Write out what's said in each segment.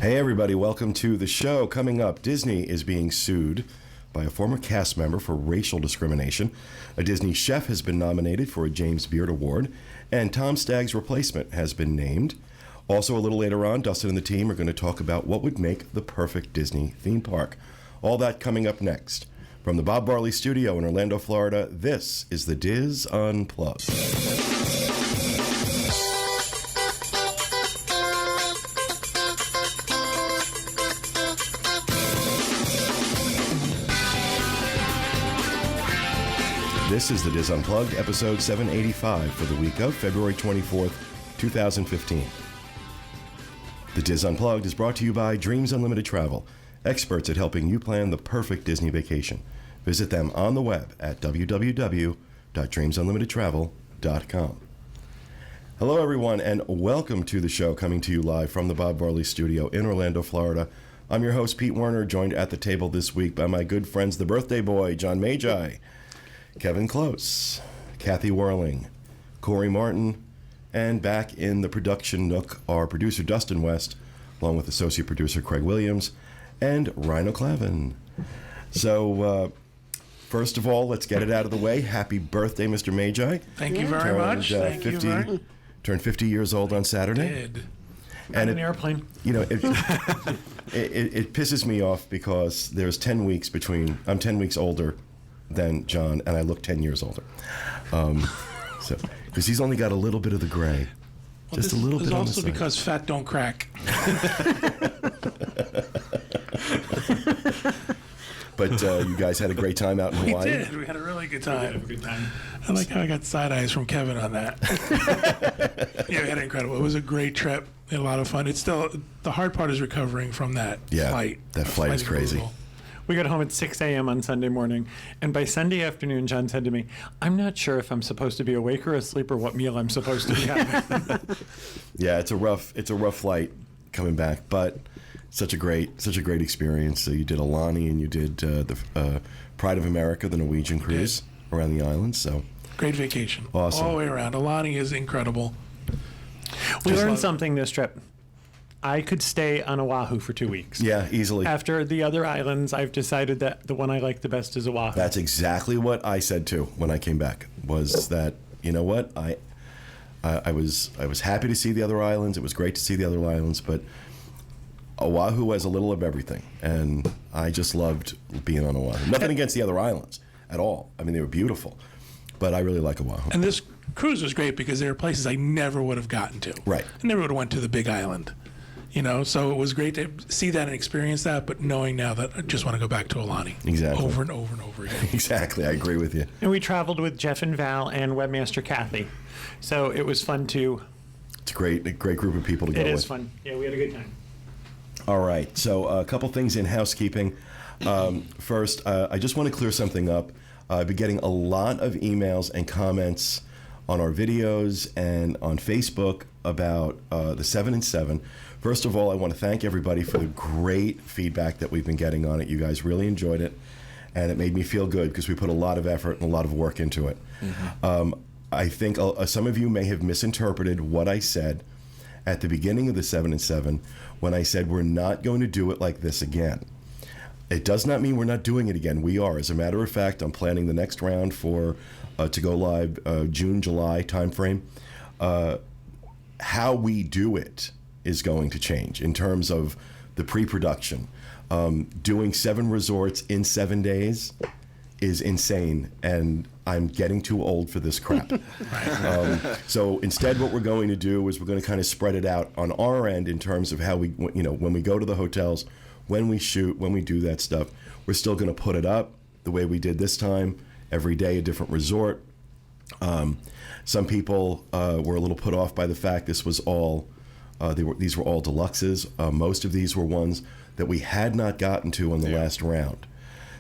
Hey everybody, welcome to the show. Coming up, Disney is being sued by a former cast member for racial discrimination. A Disney chef has been nominated for a James Beard Award, and Tom Staggs' replacement has been named. Also, a little later on, Dustin and the team are going to talk about what would make the perfect Disney theme park. All that coming up next. From the Bob Barley Studio in Orlando, Florida, this is the Diz Unplugged. This is the Diz Unplugged, episode 785 for the week of February 24th, 2015. The Diz Unplugged is brought to you by Dreams Unlimited Travel, experts at helping you plan the perfect Disney vacation. Visit them on the web at www.dreamsunlimitedtravel.com. Hello, everyone, and welcome to the show, coming to you live from the Bob Barley Studio in Orlando, Florida. I'm your host, Pete Werner, joined at the table this week by my good friends, the birthday boy, John Magi, Kevin Close, Kathy Whirling, Corey Martin, and back in the production nook, our producer, Dustin West, along with associate producer, Craig Williams, and Rhino Clavin. So, first of all, let's get it out of the way. Happy birthday, Mr. Magi. Thank you very much. Turned 50 years old on Saturday. Did. And an airplane. You know, it pisses me off because there's 10 weeks between, I'm 10 weeks older than John, and I look 10 years older. So, because he's only got a little bit of the gray. Well, just a little bit on the also side. because fat don't crack. But you guys had a great time out in Hawaii. We did. We had a really good time. I like how I got side eyes from Kevin on that. Yeah, we had incredible. It was a great trip. We had a lot of fun. It's still, the hard part is recovering from that flight. That flight is crazy. Brutal. We got home at 6 a.m. on Sunday morning, and by Sunday afternoon, John said to me, I'm not sure if I'm supposed to be awake or asleep or what meal I'm supposed to be having. Yeah, it's a rough flight coming back, but such a great experience. So you did Alani and you did the Pride of America, the Norwegian cruise around the island. So great vacation. Awesome. All the way around. Alani is incredible. We learned something this trip. I could stay on Oahu for 2 weeks. Yeah, easily. After the other islands, I've decided that the one I like the best is Oahu. That's exactly what I said too when I came back. Was that, you know what, I was happy to see the other islands. It was great to see the other islands, but Oahu has a little of everything, and I just loved being on Oahu. Nothing against the other islands at all. I mean, they were beautiful, but I really like Oahu. And this cruise was great because there are places I never would have gotten to. Right. I never would have went to the Big Island. You know, so it was great to see that and experience that, but knowing now that I just want to go back to Alani. Exactly. Over and over and over again. Exactly. I agree with you. And we traveled with Jeff and Val and webmaster Kathy. So it was fun to... It's a great group of people to go with. It is fun. Yeah, we had a good time. All right. So a couple things in housekeeping. First, I just want to clear something up. I've been getting a lot of emails and comments on our videos and on Facebook about the 7 and 7. First of all, I want to thank everybody for the great feedback that we've been getting on it. You guys really enjoyed it, and it made me feel good because we put a lot of effort and a lot of work into it. Mm-hmm. I think some of you may have misinterpreted what I said at the beginning of the 7 and 7 when I said we're not going to do it like this again. It does not mean we're not doing it again. We are. As a matter of fact, I'm planning the next round for to go live June, July timeframe. How we do it is going to change in terms of the pre-production. Doing 7 resorts in 7 days is insane, and I'm getting too old for this crap. So instead what we're going to do is we're going to kind of spread it out on our end in terms of how we, you know, when we go to the hotels, when we shoot, when we do that stuff, we're still going to put it up the way we did this time, every day a different resort. Some people were a little put off by the fact this was all, these were all deluxes. Most of these were ones that we had not gotten to on the last round.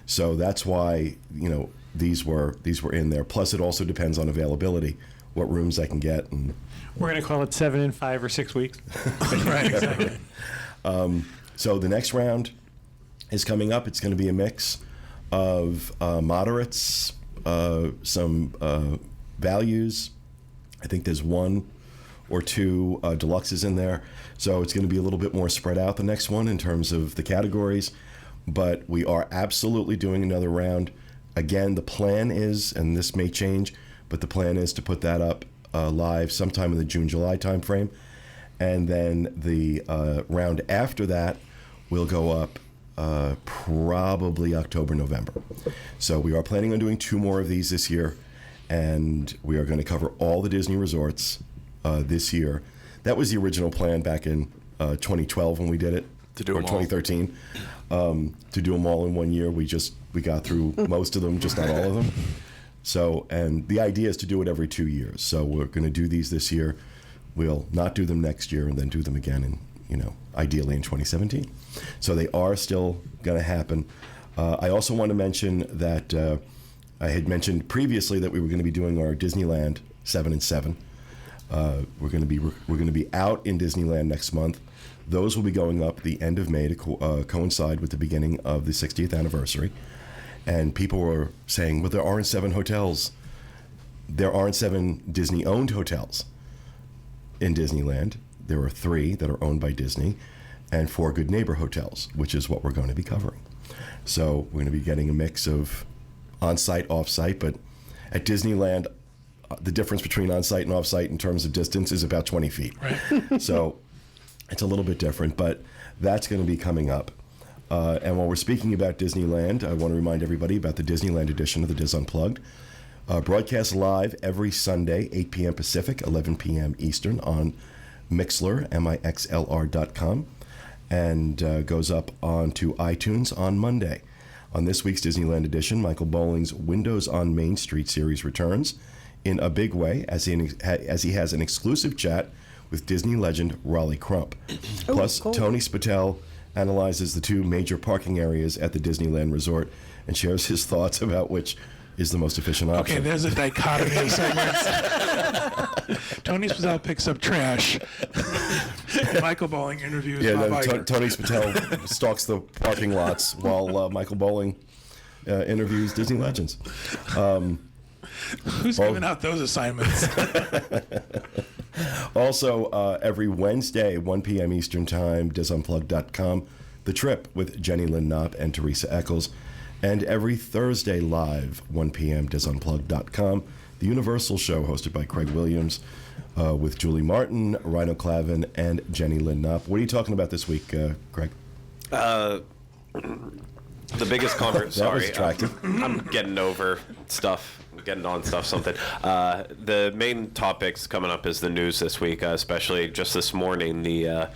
So that's why, you know, these were in there. Plus, it also depends on availability, what rooms I can get. And we're going to call it 7 and 5 or 6 weeks. Right, exactly. So the next round is coming up. It's going to be a mix of moderates, some values. I think there's one or 2 deluxes in there. So it's going to be a little bit more spread out, the next one, in terms of the categories. But we are absolutely doing another round. Again, the plan is, and this may change, but the plan is to put that up live sometime in the June-July timeframe. And then the round after that will go up probably October, November. So we are planning on doing 2 more of these this year, and we are going to cover all the Disney resorts this year. That was the original plan back in 2012 when we did it, or 2013, to do them all in 1 year. We got through most of them, just not all of them. So, and the idea is to do it every 2 years. So we're going to do these this year. We'll not do them next year, and then do them again in, ideally in 2017. So they are still going to happen. I also want to mention that I had mentioned previously that we were going to be doing our Disneyland 7 and 7. We're going to be out in Disneyland next month. Those will be going up the end of May to coincide with the beginning of the 60th anniversary. And people were saying, well, there aren't 7 hotels. There aren't 7 Disney-owned hotels in Disneyland. There are 3 that are owned by Disney and 4 Good Neighbor hotels, which is what we're going to be covering. So we're going to be getting a mix of on-site, off-site, but at Disneyland, the difference between on-site and off-site in terms of distance is about 20 feet. Right. So it's a little bit different, but that's going to be coming up. And while we're speaking about Disneyland, I want to remind everybody about the Disneyland edition of the Dis Unplugged. Broadcast live every Sunday, 8 p.m. Pacific, 11 p.m. Eastern on Mixlr, mixlr.com, and goes up onto iTunes on Monday. On this week's Disneyland edition, Michael Bowling's Windows on Main Street series returns in a big way as he has an exclusive chat with Disney legend Raleigh Crump. Plus, cool. Tony Spatel analyzes the 2 major parking areas at the Disneyland Resort and shares his thoughts about which is the most efficient option. Okay, there's a dichotomy of segments. Tony Spatel picks up trash. Michael Bowling interviews Bob Iger. Tony Spatel stalks the parking lots while Michael Bowling interviews Disney legends. Who's giving out those assignments? Also, every Wednesday, 1 p.m. Eastern Time, disunplugged.com, The Trip with Jenny Lynn Knopp and Teresa Eccles. And every Thursday live, 1 p.m., disunplugged.com, The Universal Show, hosted by Craig Williams, with Julie Martin, Rhino Clavin, and Jenny Lynn Knopp. What are you talking about this week, Craig? The biggest conversation. That was attractive. I'm getting over stuff. Getting on stuff, something. The main topics coming up is the news this week, especially just this morning. The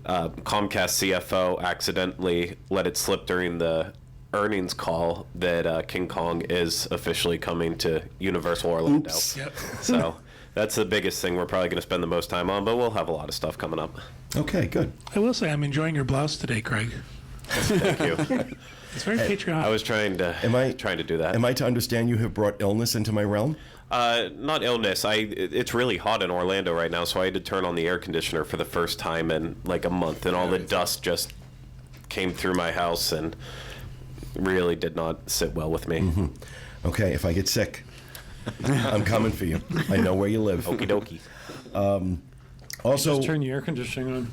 Comcast CFO accidentally let it slip during the earnings call that King Kong is officially coming to Universal Orlando. Oops. Yep. So that's the biggest thing we're probably going to spend the most time on, but we'll have a lot of stuff coming up. Okay, good. I will say I'm enjoying your blouse today, Craig. Thank you. It's very patriotic. I was trying to do that. Am I to understand you have brought illness into my realm? Not illness. It's really hot in Orlando right now, so I had to turn on the air conditioner for the first time in like a month, and all the dust just came through my house and really did not sit well with me. Mm-hmm. Okay, if I get sick, I'm coming for you. I know where you live. Okie dokie. Also, just turn the air conditioning on.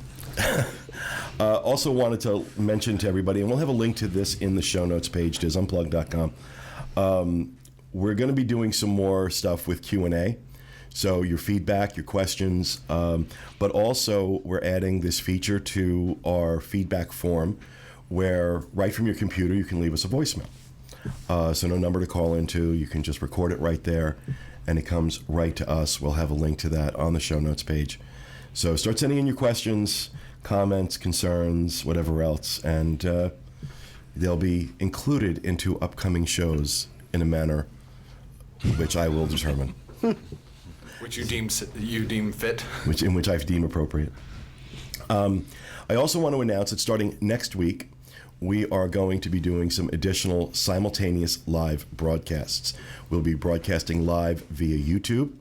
Also wanted to mention to everybody, and we'll have a link to this in the show notes page, disunplugged.com. We're going to be doing some more stuff with Q&A. So your feedback, your questions, but also we're adding this feature to our feedback form where right from your computer you can leave us a voicemail. So no number to call into. You can just record it right there, and it comes right to us. We'll have a link to that on the show notes page. So start sending in your questions, comments, concerns, whatever else, and they'll be included into upcoming shows in a manner which I will determine. Which you deem fit. In which I deem appropriate. I also want to announce that starting next week, we are going to be doing some additional simultaneous live broadcasts. We'll be broadcasting live via YouTube,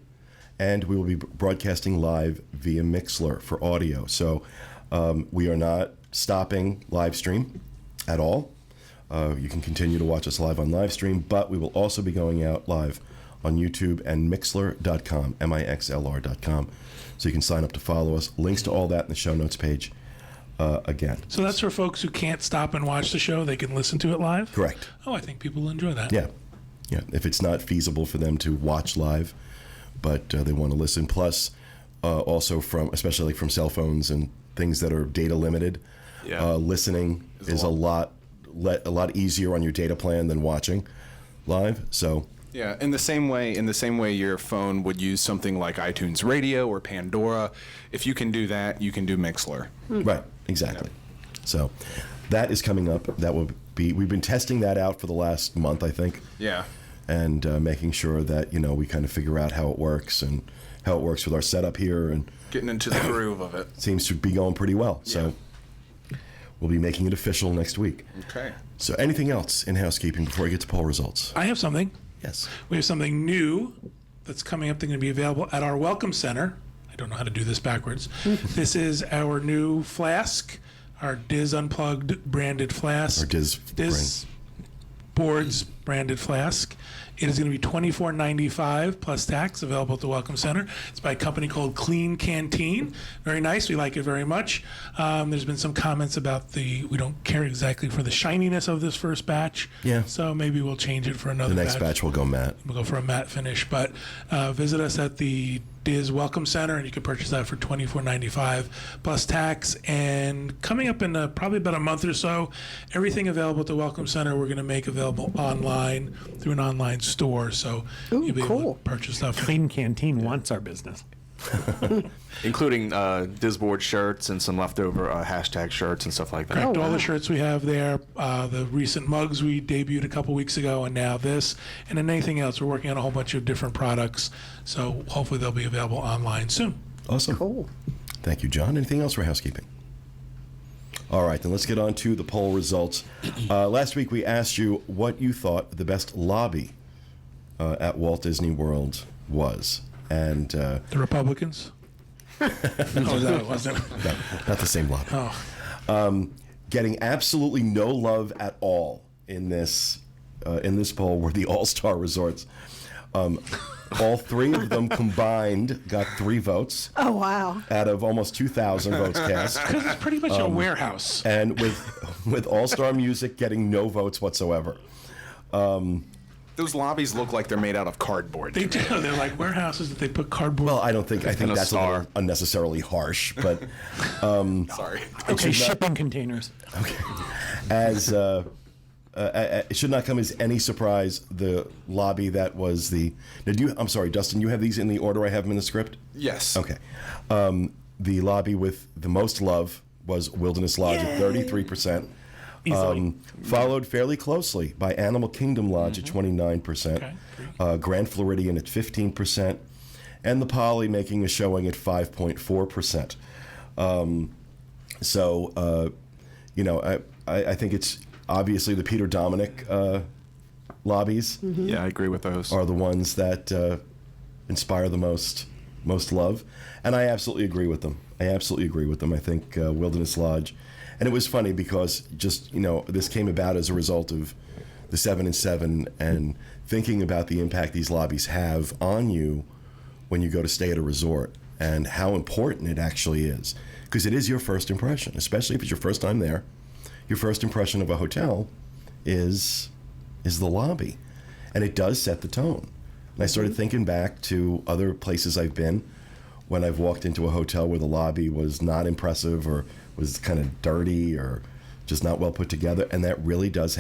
and we will be broadcasting live via Mixlr for audio. So we are not stopping live stream at all. You can continue to watch us live on live stream, but we will also be going out live on YouTube, and Mixlr.com, Mixlr.com. So you can sign up to follow us. Links to all that in the show notes page again. So that's for folks who can't stop and watch the show. They can listen to it live? Correct. Oh, I think people will enjoy that. Yeah. Yeah. If it's not feasible for them to watch live, but they want to listen. Plus, also especially from cell phones and things that are data limited, listening is a lot easier on your data plan than watching live. So yeah, in the same way your phone would use something like iTunes Radio or Pandora, if you can do that, you can do Mixlr. Right, exactly. So that is coming up. We've been testing that out for the last month, I think. Yeah. And making sure that, we kind of figure out how it works and how it works with our setup here, and getting into the groove of it. Seems to be going pretty well. Yeah. So we'll be making it official next week. Okay. So anything else in housekeeping before we get to poll results? I have something. Yes. We have something new that's coming up. That's going to be available at our Welcome Center. I don't know how to do this backwards. This is our new flask, our Diz Unplugged branded flask. Or Diz Boards branded flask. It is going to be $24.95 plus tax, available at the Welcome Center. It's by a company called Clean Canteen. Very nice. We like it very much. There's been some comments about we don't care exactly for the shininess of this first batch. Yeah. So maybe we'll change it for another batch. The next batch will go matte. We'll go for a matte finish. But visit us at the Diz Welcome Center, and you can purchase that for $24.95 plus tax. And coming up in probably about a month or so, everything available at the Welcome Center we're going to make available online through an online store. So you'll be able to purchase stuff. Clean Canteen wants our business. Including Disboard shirts and some leftover hashtag shirts and stuff like that. Correct. All the shirts we have there, the recent mugs we debuted a couple weeks ago, and now this, and then anything else. We're working on a whole bunch of different products, so hopefully they'll be available online soon. Awesome. Cool. Thank you, John. Anything else for housekeeping? All right, then let's get on to the poll results. Last week we asked you what you thought the best lobby at Walt Disney World was. And the Republicans? Oh, that wasn't. No, not the same lobby. Oh. Getting absolutely no love at all in this poll were the All-Star Resorts. All three of them combined got 3 votes. Oh, wow. Out of almost 2,000 votes cast. Because it's pretty much a warehouse. And with All-Star Music getting no votes whatsoever. Those lobbies look like they're made out of cardboard. They do. They're like warehouses that they put cardboard. Well, I think that's a little unnecessarily harsh, but Sorry. Okay, shipping containers. Okay. As it should not come as any surprise, the lobby that was I'm sorry, Dustin, you have these in the order I have them in the script? Yes. Okay. The lobby with the most love was Wilderness Lodge at 33%. Followed fairly closely by Animal Kingdom Lodge at 29%, Grand Floridian at 15%, and the Poly making a showing at 5.4%. I think it's obviously the Peter Dominic lobbies. Mm-hmm. Yeah, I agree with those. Are the ones that inspire the most love, and I absolutely agree with them. I think Wilderness Lodge. And it was funny because this came about as a result of the 7 and 7 and thinking about the impact these lobbies have on you when you go to stay at a resort and how important it actually is. Because it is your first impression, especially if it's your first time there. Your first impression of a hotel is the lobby. And it does set the tone. And I started thinking back to other places I've been when I've walked into a hotel where the lobby was not impressive or was kind of dirty or just not well put together, and that really does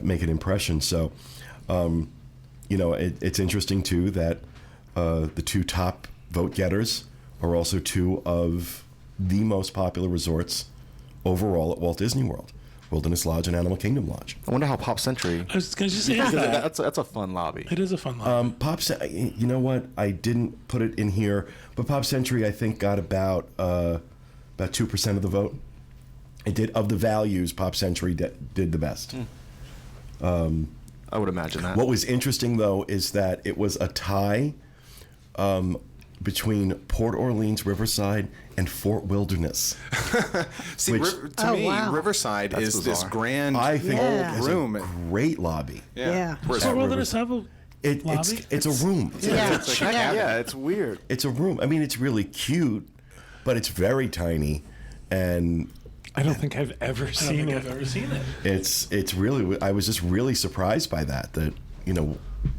make an impression. So, it's interesting too that the 2 top vote getters are also 2 of the most popular resorts overall at Walt Disney World: Wilderness Lodge and Animal Kingdom Lodge. I wonder how Pop Century. I was going to just ask that. That's a fun lobby. It is a fun lobby. You know what? I didn't put it in here, but Pop Century I think got about 2% of the vote. It did of the values. Pop Century did the best. I would imagine that. What was interesting though is that it was a tie between Port Orleans Riverside and Fort Wilderness. See, to me, Riverside is bizarre. this grand I think old room. Great lobby. Yeah. Fort Wilderness have lobby? It's a room. Yeah, it's weird. It's a room. I mean, it's really cute, but it's very tiny, and I don't think I've ever seen it. it's really. I was just really surprised by that.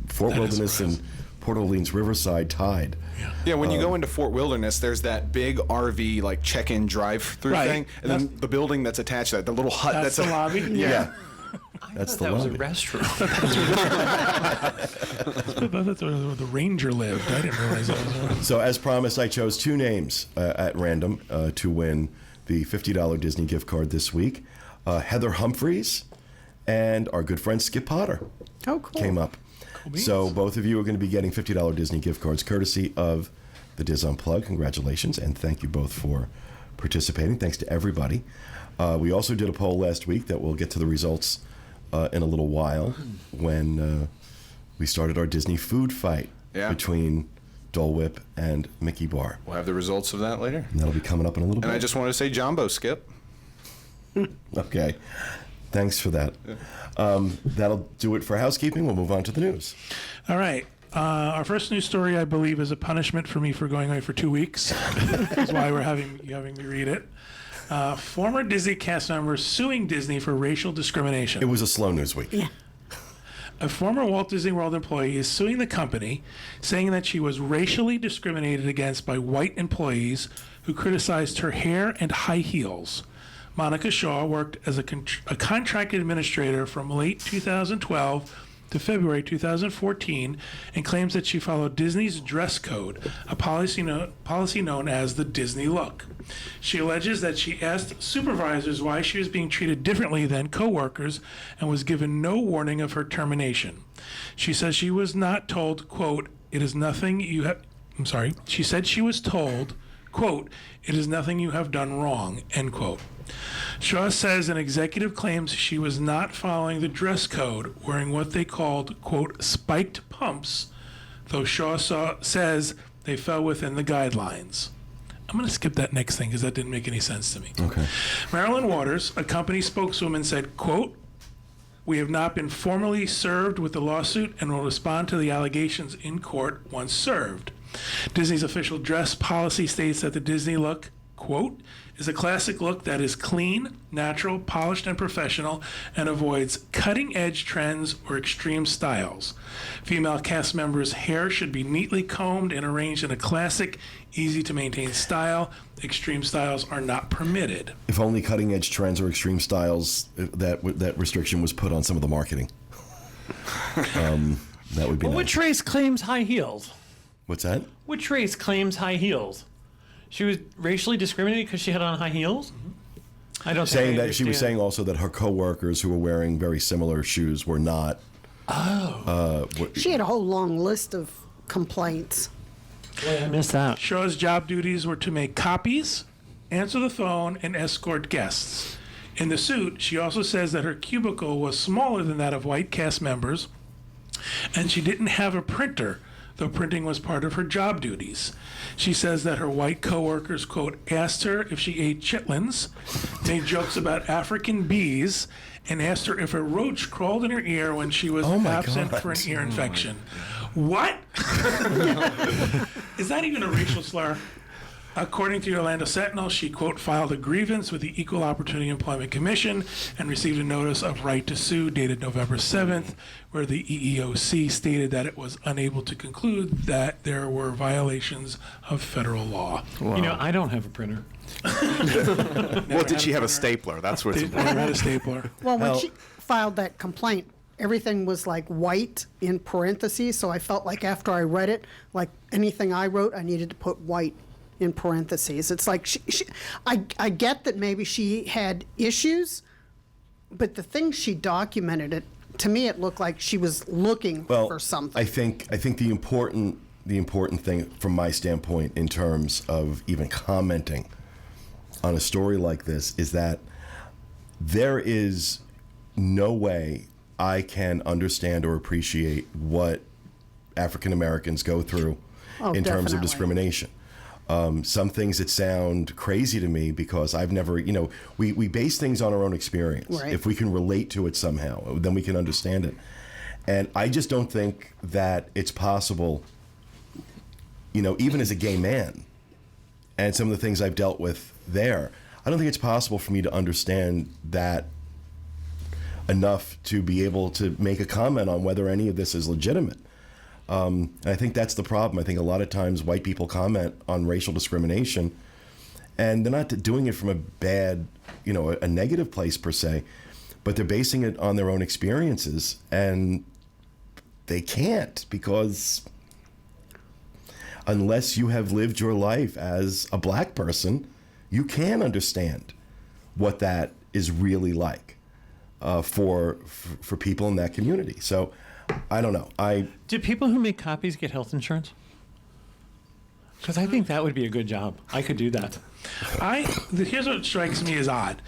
Fort Wilderness and Port Orleans Riverside tied. Yeah, when you go into Fort Wilderness, there's that big RV like check-in drive-through thing, and then the building that's attached to that, the little hut That's the lobby. Yeah. That's the That was a lobby. restroom. That's where the ranger lived. I didn't realize that was one. So, as promised, I chose two names at random to win the $50 Disney gift card this week. Heather Humphreys and our good friend Skip Potter came up. So both of you are going to be getting $50 Disney gift cards courtesy of the Diz Unplugged. Congratulations, and thank you both for participating. Thanks to everybody. We also did a poll last week that we'll get to the results in a little while when we started our Disney food fight between Dole Whip and Mickey Bar. We'll have the results of that later. And that'll be coming up in a little bit. And I just want to say Jumbo, Skip. Okay. Thanks for that. That'll do it for housekeeping. We'll move on to the news. All right. Our first news story, I believe, is a punishment for me for going away for 2 weeks. That's why we're having me read it. Former Disney cast members suing Disney for racial discrimination. It was a slow news week. Yeah. A former Walt Disney World employee is suing the company, saying that she was racially discriminated against by white employees who criticized her hair and high heels. Monica Shaw worked as a contract administrator from late 2012 to February 2014 and claims that she followed Disney's dress code, a policy known as the Disney look. She alleges that she asked supervisors why she was being treated differently than coworkers and was given no warning of her termination. She says she was not told, quote, "It is nothing you have," she said she was told, quote, "It is nothing you have done wrong," end quote. Shaw says an executive claims she was not following the dress code, wearing what they called, quote, "spiked pumps," though Shaw says they fell within the guidelines. I'm going to skip that next thing because that didn't make any sense to me. Okay. Marilyn Waters, a company spokeswoman, said, quote, "We have not been formally served with the lawsuit and will respond to the allegations in court once served." Disney's official dress policy states that the Disney look, quote, "is a classic look that is clean, natural, polished, and professional, and avoids cutting-edge trends or extreme styles. Female cast members' hair should be neatly combed and arranged in a classic, easy-to-maintain style. Extreme styles are not permitted." If only cutting-edge trends or extreme styles, that restriction was put on some of the marketing. That would be nice. Which race claims high heels? What's that? Which race claims high heels? She was racially discriminated because she had on high heels? I don't Saying think I that she was saying understand. also that her coworkers who were wearing very similar shoes were not. She had a whole long list of complaints. I missed that. Shaw's job duties were to make copies, answer the phone, and escort guests. In the suit, she also says that her cubicle was smaller than that of white cast members, and she didn't have a printer, though printing was part of her job duties. She says that her white coworkers, quote, asked her if she ate chitlins, made jokes about African bees, and asked her if a roach crawled in her ear when she was absent God. for an ear infection. What? Is that even a racial slur? According to the Orlando Sentinel, she, quote, filed a grievance with the Equal Opportunity Employment Commission and received a notice of right to sue dated November 7th, where the EEOC stated that it was unable to conclude that there were violations of federal law. Wow. You know, I don't have a printer. Well, did she have a stapler? That's what's They important. never had a stapler. Well, when Well- she filed that complaint, everything was like white in parentheses, so I felt like after I read it, like anything I wrote, I needed to put white in parentheses. It's like I get that maybe she had issues, but the things she documented, it to me it looked like she was looking for something. I think the important thing from my standpoint in terms of even commenting on a story like this is that there is no way I can understand or appreciate what African Americans go through in terms of definitely. discrimination. Some things that sound crazy to me because I've never, we base things on our own experience. Right. If we can relate to it somehow, then we can understand it. And I just don't think that it's possible, even as a gay man, and some of the things I've dealt with there, I don't think it's possible for me to understand that enough to be able to make a comment on whether any of this is legitimate. And I think that's the problem. I think a lot of times white people comment on racial discrimination, and they're not doing it from a bad, a negative place per se, but they're basing it on their own experiences, and they can't, because unless you have lived your life as a black person, you can understand what that is really like for people in that community. So I don't know. Do people who make copies get health insurance? Because I think that would be a good job. I could do that. Here's what strikes me as odd.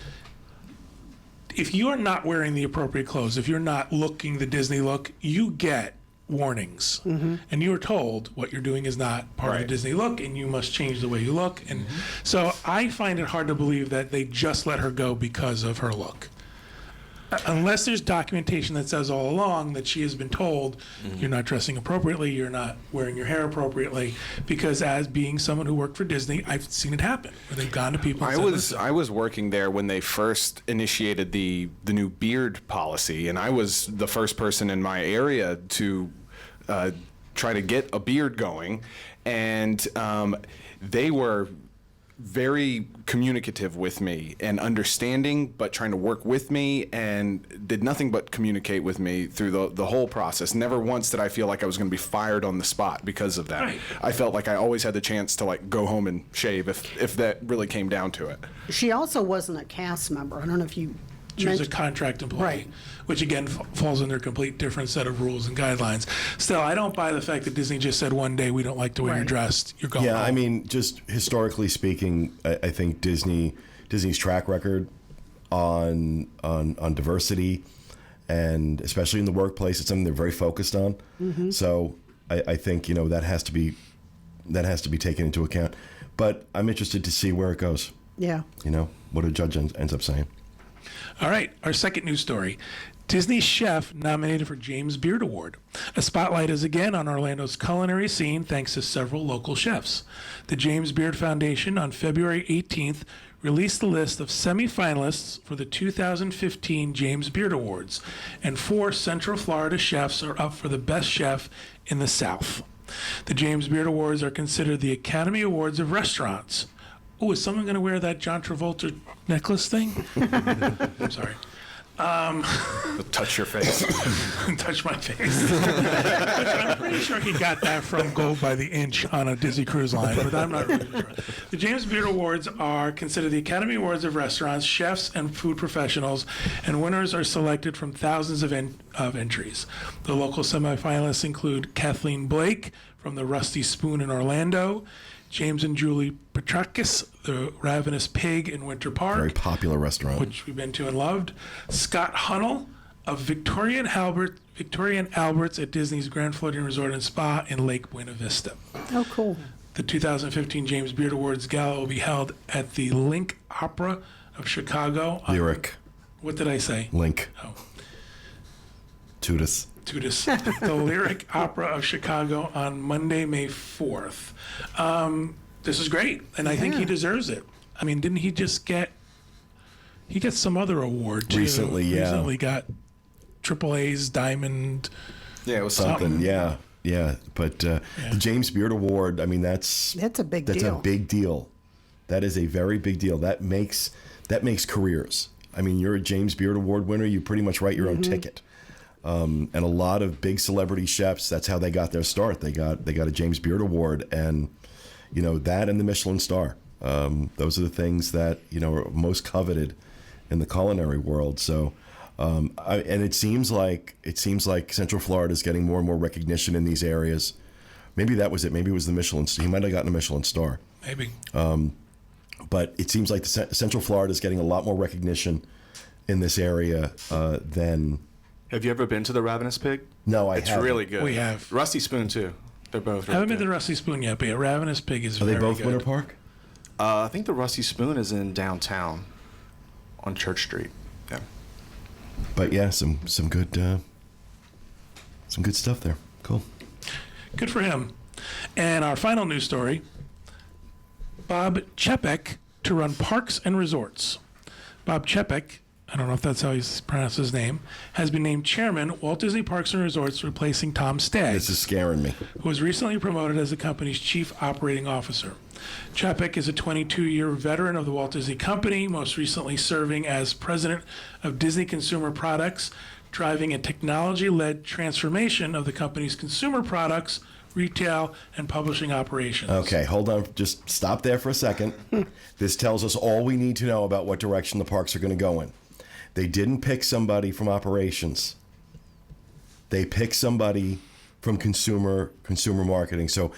If you are not wearing the appropriate clothes, if you're not looking the Disney look, you get warnings. And you are told what you're doing is not part of the Disney look, and you must change the way you look. And so I find it hard to believe that they just let her go because of her look. Unless there's documentation that says all along that she has been told you're not dressing appropriately, you're not wearing your hair appropriately, because as being someone who worked for Disney, I've seen it happen where they've gone to people. And I was working there when they first initiated the new beard policy, and I was the first person in my area to try to get a beard going, and they were very communicative with me and understanding, but trying to work with me, and did nothing but communicate with me through the whole process. Never once did I feel like I was going to be fired on the spot because of that. Right. I felt like I always had the chance to go home and shave if that really came down to it. She also wasn't a cast member. I don't know if you she was a contract employee, Right. which again falls under a complete different set of rules and guidelines. Still, I don't buy the fact that Disney just said one day, we don't like the way you're dressed. You're going home. I mean, just historically speaking, I think Disney's track record on diversity, and especially in the workplace, it's something they're very focused on. So I think that has to be taken into account. But I'm interested to see where it goes. Yeah. What a judge ends up saying. All right, our second news story. Disney chef nominated for James Beard Award. A spotlight is again on Orlando's culinary scene thanks to several local chefs. The James Beard Foundation on February 18th released the list of semifinalists for the 2015 James Beard Awards, and 4 Central Florida chefs are up for the best chef in the South. The James Beard Awards are considered the Academy Awards of restaurants. Oh, is someone going to wear that John Travolta necklace thing? I'm sorry. Touch your face. Touch my face. I'm pretty sure he got that from Gold by the Inch on a Disney Cruise Line, but I'm not really sure. The James Beard Awards are considered the Academy Awards of restaurants, chefs, and food professionals, and winners are selected from thousands of entries. The local semifinalists include Kathleen Blake from the Rusty Spoon in Orlando, James and Julie Petrakis, the Ravenous Pig in Winter Park. Very popular restaurant. Which we've been to and loved. Scott Hunnell of Victorian Alberts at Disney's Grand Floridian Resort and Spa in Lake Buena Vista. Oh, cool. The 2015 James Beard Awards Gala will be held at the Link Opera of Chicago. Lyric. What did I say? Link. Oh. Tutus. The Lyric Opera of Chicago on Monday, May 4th. This is great, and I think he deserves it. I mean, didn't he just get some other award too? Recently, yeah. Recently got AAA's Diamond. Yeah, it was Something, yeah. But the James Beard Award, I mean, that's a big deal. That's a big deal. That is a very big deal. That makes careers. I mean, you're a James Beard Award winner. You pretty much write your own ticket. And a lot of big celebrity chefs, that's how they got their start. They got a James Beard Award, and that and the Michelin star. Those are the things that are most coveted in the culinary world. So, and it seems like Central Florida is getting more and more recognition in these areas. Maybe that was it. Maybe it was the Michelin. He might have gotten a Michelin star. Maybe. But it seems like the Central Florida is getting a lot more recognition in this area than. Have you ever been to the Ravenous Pig? No, I haven't. haven't. It's really good. We have. Rusty Spoon, too. They're both I haven't been to good. the Rusty Spoon yet, but Ravenous Pig is Are very they both good. Winter Park? I think the Rusty Spoon is in downtown on Church Street. Yeah. But yeah, some good Some good stuff there. Cool. Good for him. And our final news story, Bob Chapek to run parks and resorts. Bob Chapek, I don't know if that's how he's pronounced his name, has been named chairman, Walt Disney Parks and Resorts, replacing Tom Staggs. This is scaring me. Who was recently promoted as the company's chief operating officer. Chapek is a 22-year veteran of the Walt Disney Company, most recently serving as president of Disney Consumer Products, driving a technology-led transformation of the company's consumer products, retail, and publishing operations. Okay, hold on. Just stop there for a second. This tells us all we need to know about what direction the parks are going to go in. They didn't pick somebody from operations. They picked somebody from consumer marketing. So,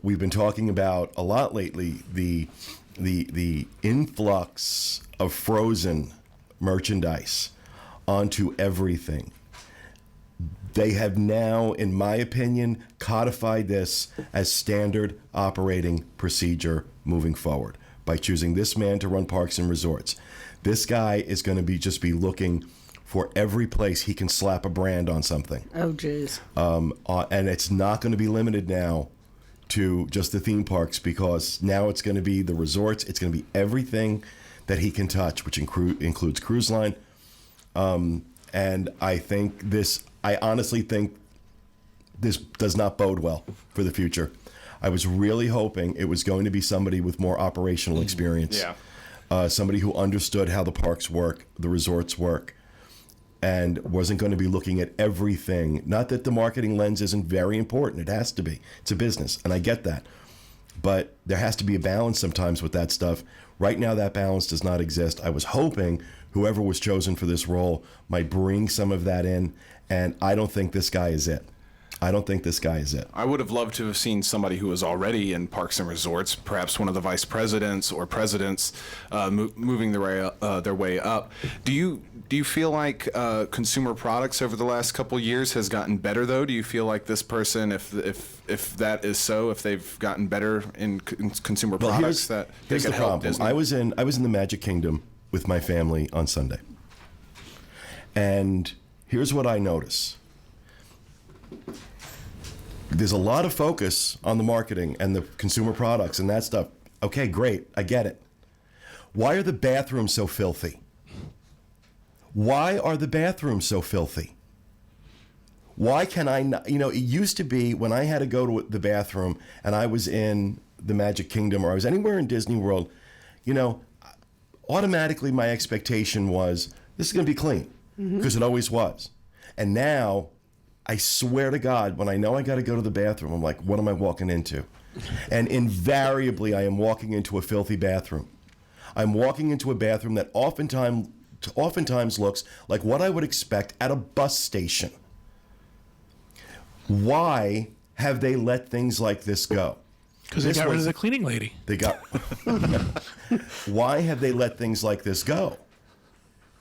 we've been talking about a lot lately the influx of frozen merchandise onto everything. They have now, in my opinion, codified this as standard operating procedure moving forward by choosing this man to run parks and resorts. This guy is going to be looking for every place he can slap a brand on something. Oh, geez. And it's not going to be limited now to just the theme parks, because now it's going to be the resorts. It's going to be everything that he can touch, which includes cruise line. And I honestly think this does not bode well for the future. I was really hoping it was going to be somebody with more operational experience. Yeah. Somebody who understood how the parks work, the resorts work, and wasn't going to be looking at everything. Not that the marketing lens isn't very important. It has to be. It's a business, and I get that. But there has to be a balance sometimes with that stuff. Right now, that balance does not exist. I was hoping whoever was chosen for this role might bring some of that in, and I don't think this guy is it. I would have loved to have seen somebody who was already in parks and resorts, perhaps one of the vice presidents or presidents, moving their way up. Do you feel like consumer products over the last couple of years has gotten better, though? Do you feel like this person, if that is so, if they've gotten better in consumer products, that they here's could the help problem. Disney? I was in the Magic Kingdom with my family on Sunday, and here's what I notice. There's a lot of focus on the marketing and the consumer products and that stuff. Okay, great. I get it. Why are the bathrooms so filthy? Why are the bathrooms so filthy? Why can I not? It used to be when I had to go to the bathroom and I was in the Magic Kingdom or I was anywhere in Disney World, automatically my expectation was this is going to be clean, because it always was. And now, I swear to God, when I know I got to go to the bathroom, I'm like, what am I walking into? And invariably, I am walking into a filthy bathroom. I'm walking into a bathroom that oftentimes looks like what I would expect at a bus station. Why have they let things like this go? Because they got rid of the cleaning lady. Why have they let things like this go?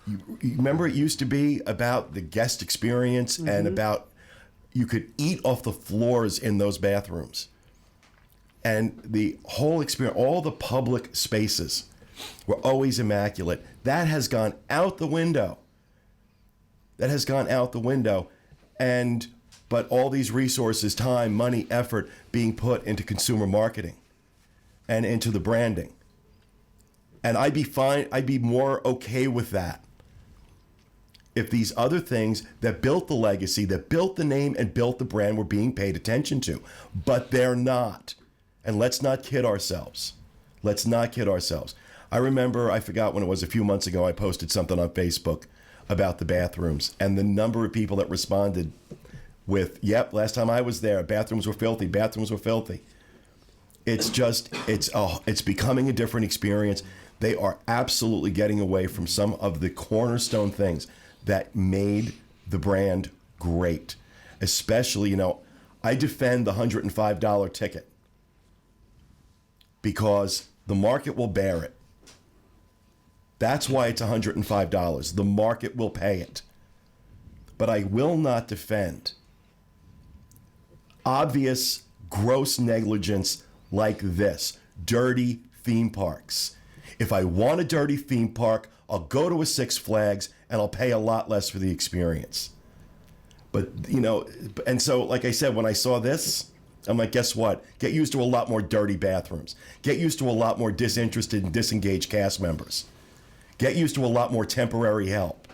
You remember it used to be about the guest experience and about you could eat off the floors in those bathrooms. And the whole experience, all the public spaces were always immaculate. That has gone out the window. But all these resources, time, money, effort being put into consumer marketing and into the branding. And I'd be more okay with that if these other things that built the legacy, that built the name and built the brand were being paid attention to. But they're not. And let's not kid ourselves. I remember, I forgot when it was, a few months ago, I posted something on Facebook about the bathrooms, and the number of people that responded with, yep, last time I was there, bathrooms were filthy. It's becoming a different experience. They are absolutely getting away from some of the cornerstone things that made the brand great. Especially, I defend the $105 ticket because the market will bear it. That's why it's $105. The market will pay it. But I will not defend obvious, gross negligence like this. Dirty theme parks. If I want a dirty theme park, I'll go to a Six Flags and I'll pay a lot less for the experience. But, and so, like I said, when I saw this, I'm like, guess what? Get used to a lot more dirty bathrooms. Get used to a lot more disinterested and disengaged cast members. Get used to a lot more temporary help.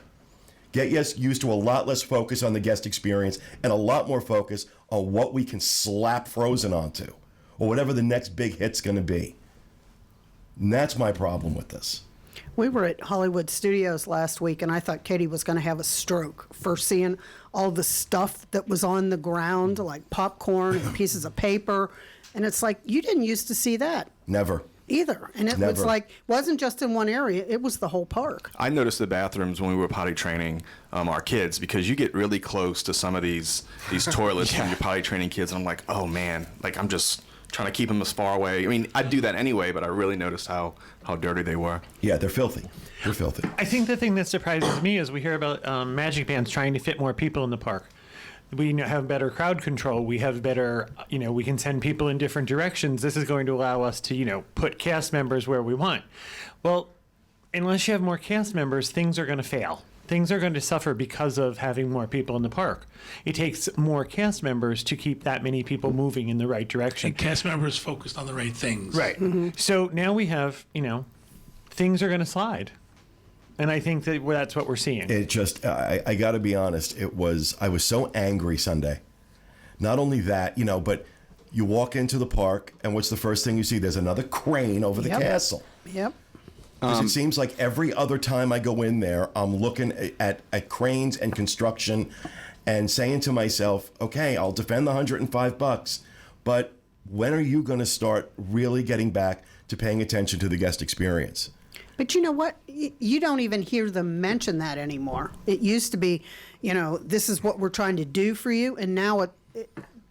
Get used to a lot less focus on the guest experience and a lot more focus on what we can slap Frozen onto or whatever the next big hit's going to be. And that's my problem with this. We were at Hollywood Studios last week, and I thought Katie was going to have a stroke for seeing all the stuff that was on the ground, like popcorn and pieces of paper. And it's like, you didn't used to see that. Never. Either. And it was like, wasn't just in one area, it was the whole park. I noticed the bathrooms when we were potty training our kids, because you get really close to some of these toilets when you're potty training kids. And I'm like, oh man, like I'm just trying to keep them as far away. I mean, I'd do that anyway, but I really noticed how dirty they were. Yeah, they're filthy. They're filthy. I think the thing that surprises me is we hear about magic bands trying to fit more people in the park. We have better crowd control. We have better, we can send people in different directions. This is going to allow us to, put cast members where we want. Well, unless you have more cast members, things are going to fail. Things are going to suffer because of having more people in the park. It takes more cast members to keep that many people moving in the right direction. And cast members focused on the right things. Right. Mm-hmm. So now we have, things are going to slide. And I think that that's what we're seeing. It just, I got to be honest, I was so angry Sunday. Not only that, but you walk into the park and what's the first thing you see? There's another crane over the castle. Yep. Because it seems like every other time I go in there, I'm looking at cranes and construction and saying to myself, okay, I'll defend the $105, but when are you going to start really getting back to paying attention to the guest experience? But you know what? You don't even hear them mention that anymore. It used to be, this is what we're trying to do for you, and now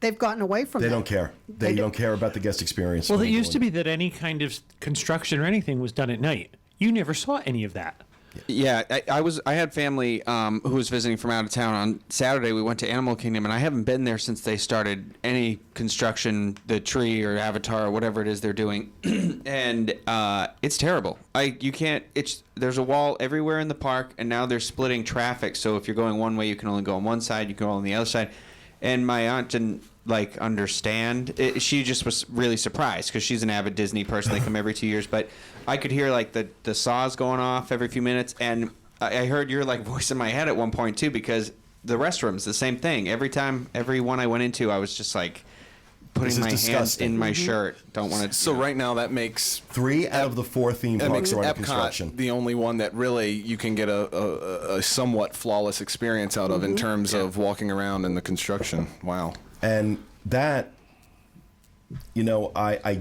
they've gotten away from that. They don't care. They don't care about the guest experience. Well, it used to be that any kind of construction or anything was done at night. You never saw any of that. Yeah, I had family who was visiting from out of town on Saturday. We went to Animal Kingdom, and I haven't been there since they started any construction, the tree or Avatar or whatever it is they're doing, and it's terrible. There's a wall everywhere in the park, and now they're splitting traffic. So if you're going one way, you can only go on one side. You can go on the other side. And my aunt didn't understand. She just was really surprised because she's an avid Disney person. They come every 2 years, but I could hear the saws going off every few minutes, and I heard your voice in my head at one point too, because the restrooms, the same thing. Every one I went into, I was just putting my hands in my shirt. Don't want to. So right now that makes 3 out of the 4 theme parks are under construction. The only one that really you can get a somewhat flawless experience out of in terms of walking around in the construction. Wow. And that, I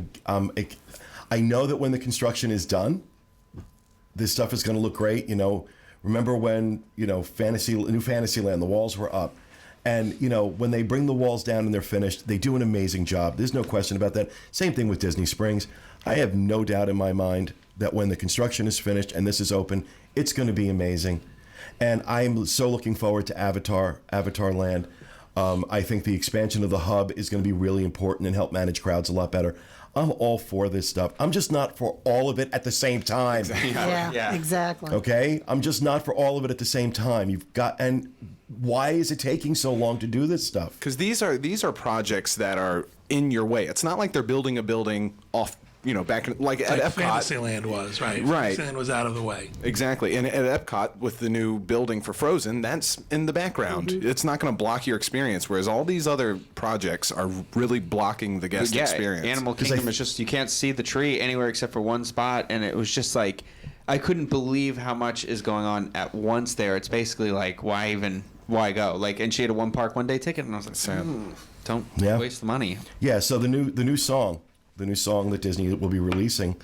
know that when the construction is done, this stuff is going to look great. Remember when, New Fantasyland, the walls were up. And, when they bring the walls down and they're finished, they do an amazing job. There's no question about that. Same thing with Disney Springs. I have no doubt in my mind that when the construction is finished and this is open, it's going to be amazing. And I'm so looking forward to Avatar Land. I think the expansion of the hub is going to be really important and help manage crowds a lot better. I'm all for this stuff. I'm just not for all of it at the same time. Exactly. Yeah, exactly. Okay? I'm just not for all of it at the same time. And why is it taking so long to do this stuff? Because these are projects that are in your way. It's not like they're building a building off, back at Epcot. Fantasyland was, right? Right. Fantasyland was out of the way. Exactly. And at Epcot, with the new building for Frozen, that's in the background. It's not going to block your experience, whereas all these other projects are really blocking the guest experience. Animal Kingdom is just, you can't see the tree anywhere except for one spot, and it was just I couldn't believe how much is going on at once there. It's basically why go? And she had a one park one day ticket, and I was like, sad. Don't waste the money. Yeah, so the new song that Disney will be releasing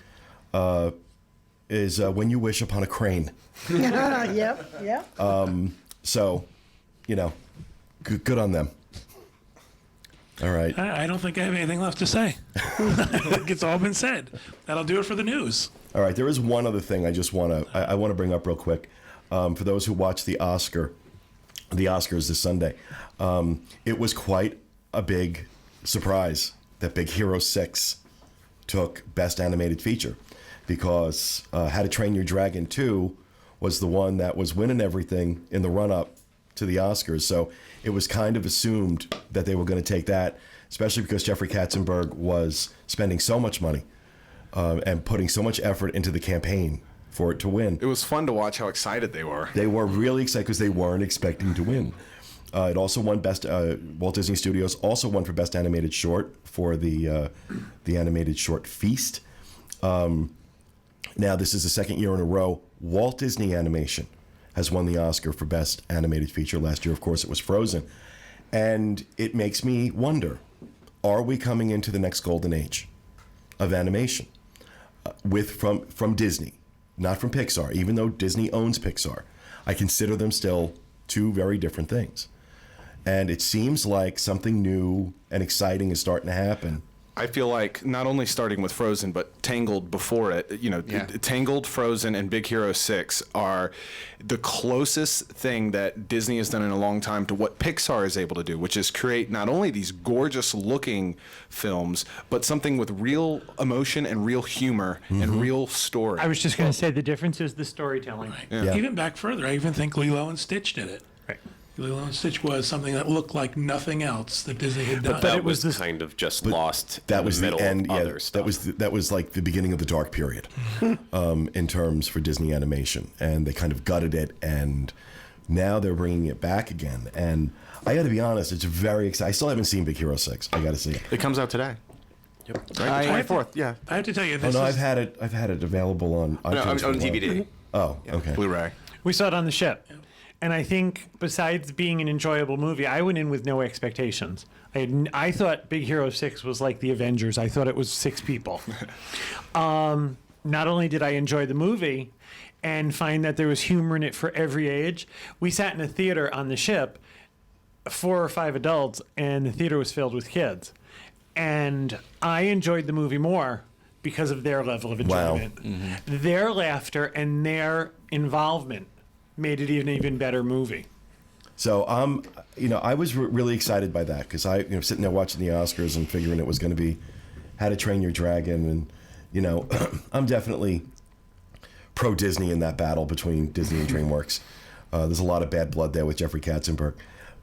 is "When You Wish Upon a Crane." Yep. So, good on them. All right. I don't think I have anything left to say. I think it's all been said. That'll do it for the news. All right. There is one other thing I just want to bring up real quick. For those who watch the Oscars this Sunday, it was quite a big surprise that Big Hero 6 took Best Animated Feature, because How to Train Your Dragon 2 was the one that was winning everything in the run-up to the Oscars. So it was kind of assumed that they were going to take that, especially because Jeffrey Katzenberg was spending so much money and putting so much effort into the campaign for it to win. It was fun to watch how excited they were. They were really excited because they weren't expecting to win. It also won Best. Walt Disney Studios also won for Best Animated Short for the animated short Feast. Now this is the second year in a row Walt Disney Animation has won the Oscar for Best Animated Feature. Last year, of course, it was Frozen, and it makes me wonder: are we coming into the next golden age of animation from Disney, not from Pixar? Even though Disney owns Pixar, I consider them still two very different things. And it seems like something new and exciting is starting to happen. I feel like not only starting with Frozen, but Tangled before it, Tangled, Frozen, and Big Hero 6 are the closest thing that Disney has done in a long time to what Pixar is able to do, which is create not only these gorgeous looking films, but something with real emotion and real humor and real story. I was just going to say the difference is the storytelling. Right. Yeah. Even back further, I even think Lilo and Stitch did it. Right. Lilo and Stitch was something that looked like nothing else that Disney had done. But that it was was kind of just lost That in was the middle the end. of Yeah, other stuff. that was like the beginning of the dark period in terms for Disney animation, and they kind of gutted it, and now they're bringing it back again. And I got to be honest, it's very exciting. I still haven't seen Big Hero 6. I got to see it. It comes out today. Yep. Right, the 24th. Yeah. I have to tell you, Oh this no, is, I've had it available on No, iTunes on for a while. DVD. Oh, okay. Blu-ray. We saw it on the ship. And I think besides being an enjoyable movie, I went in with no expectations. I thought Big Hero 6 was like the Avengers. I thought it was 6 people. Not only did I enjoy the movie and find that there was humor in it for every age, we sat in a theater on the ship, 4 or 5 adults, and the theater was filled with kids. And I enjoyed the movie more because of their level of enjoyment. Wow. Their laughter and their involvement made it an even better movie. So I was really excited by that because I sitting there watching the Oscars and figuring it was going to be How to Train Your Dragon, and I'm definitely pro Disney in that battle between Disney and DreamWorks. There's a lot of bad blood there with Jeffrey Katzenberg,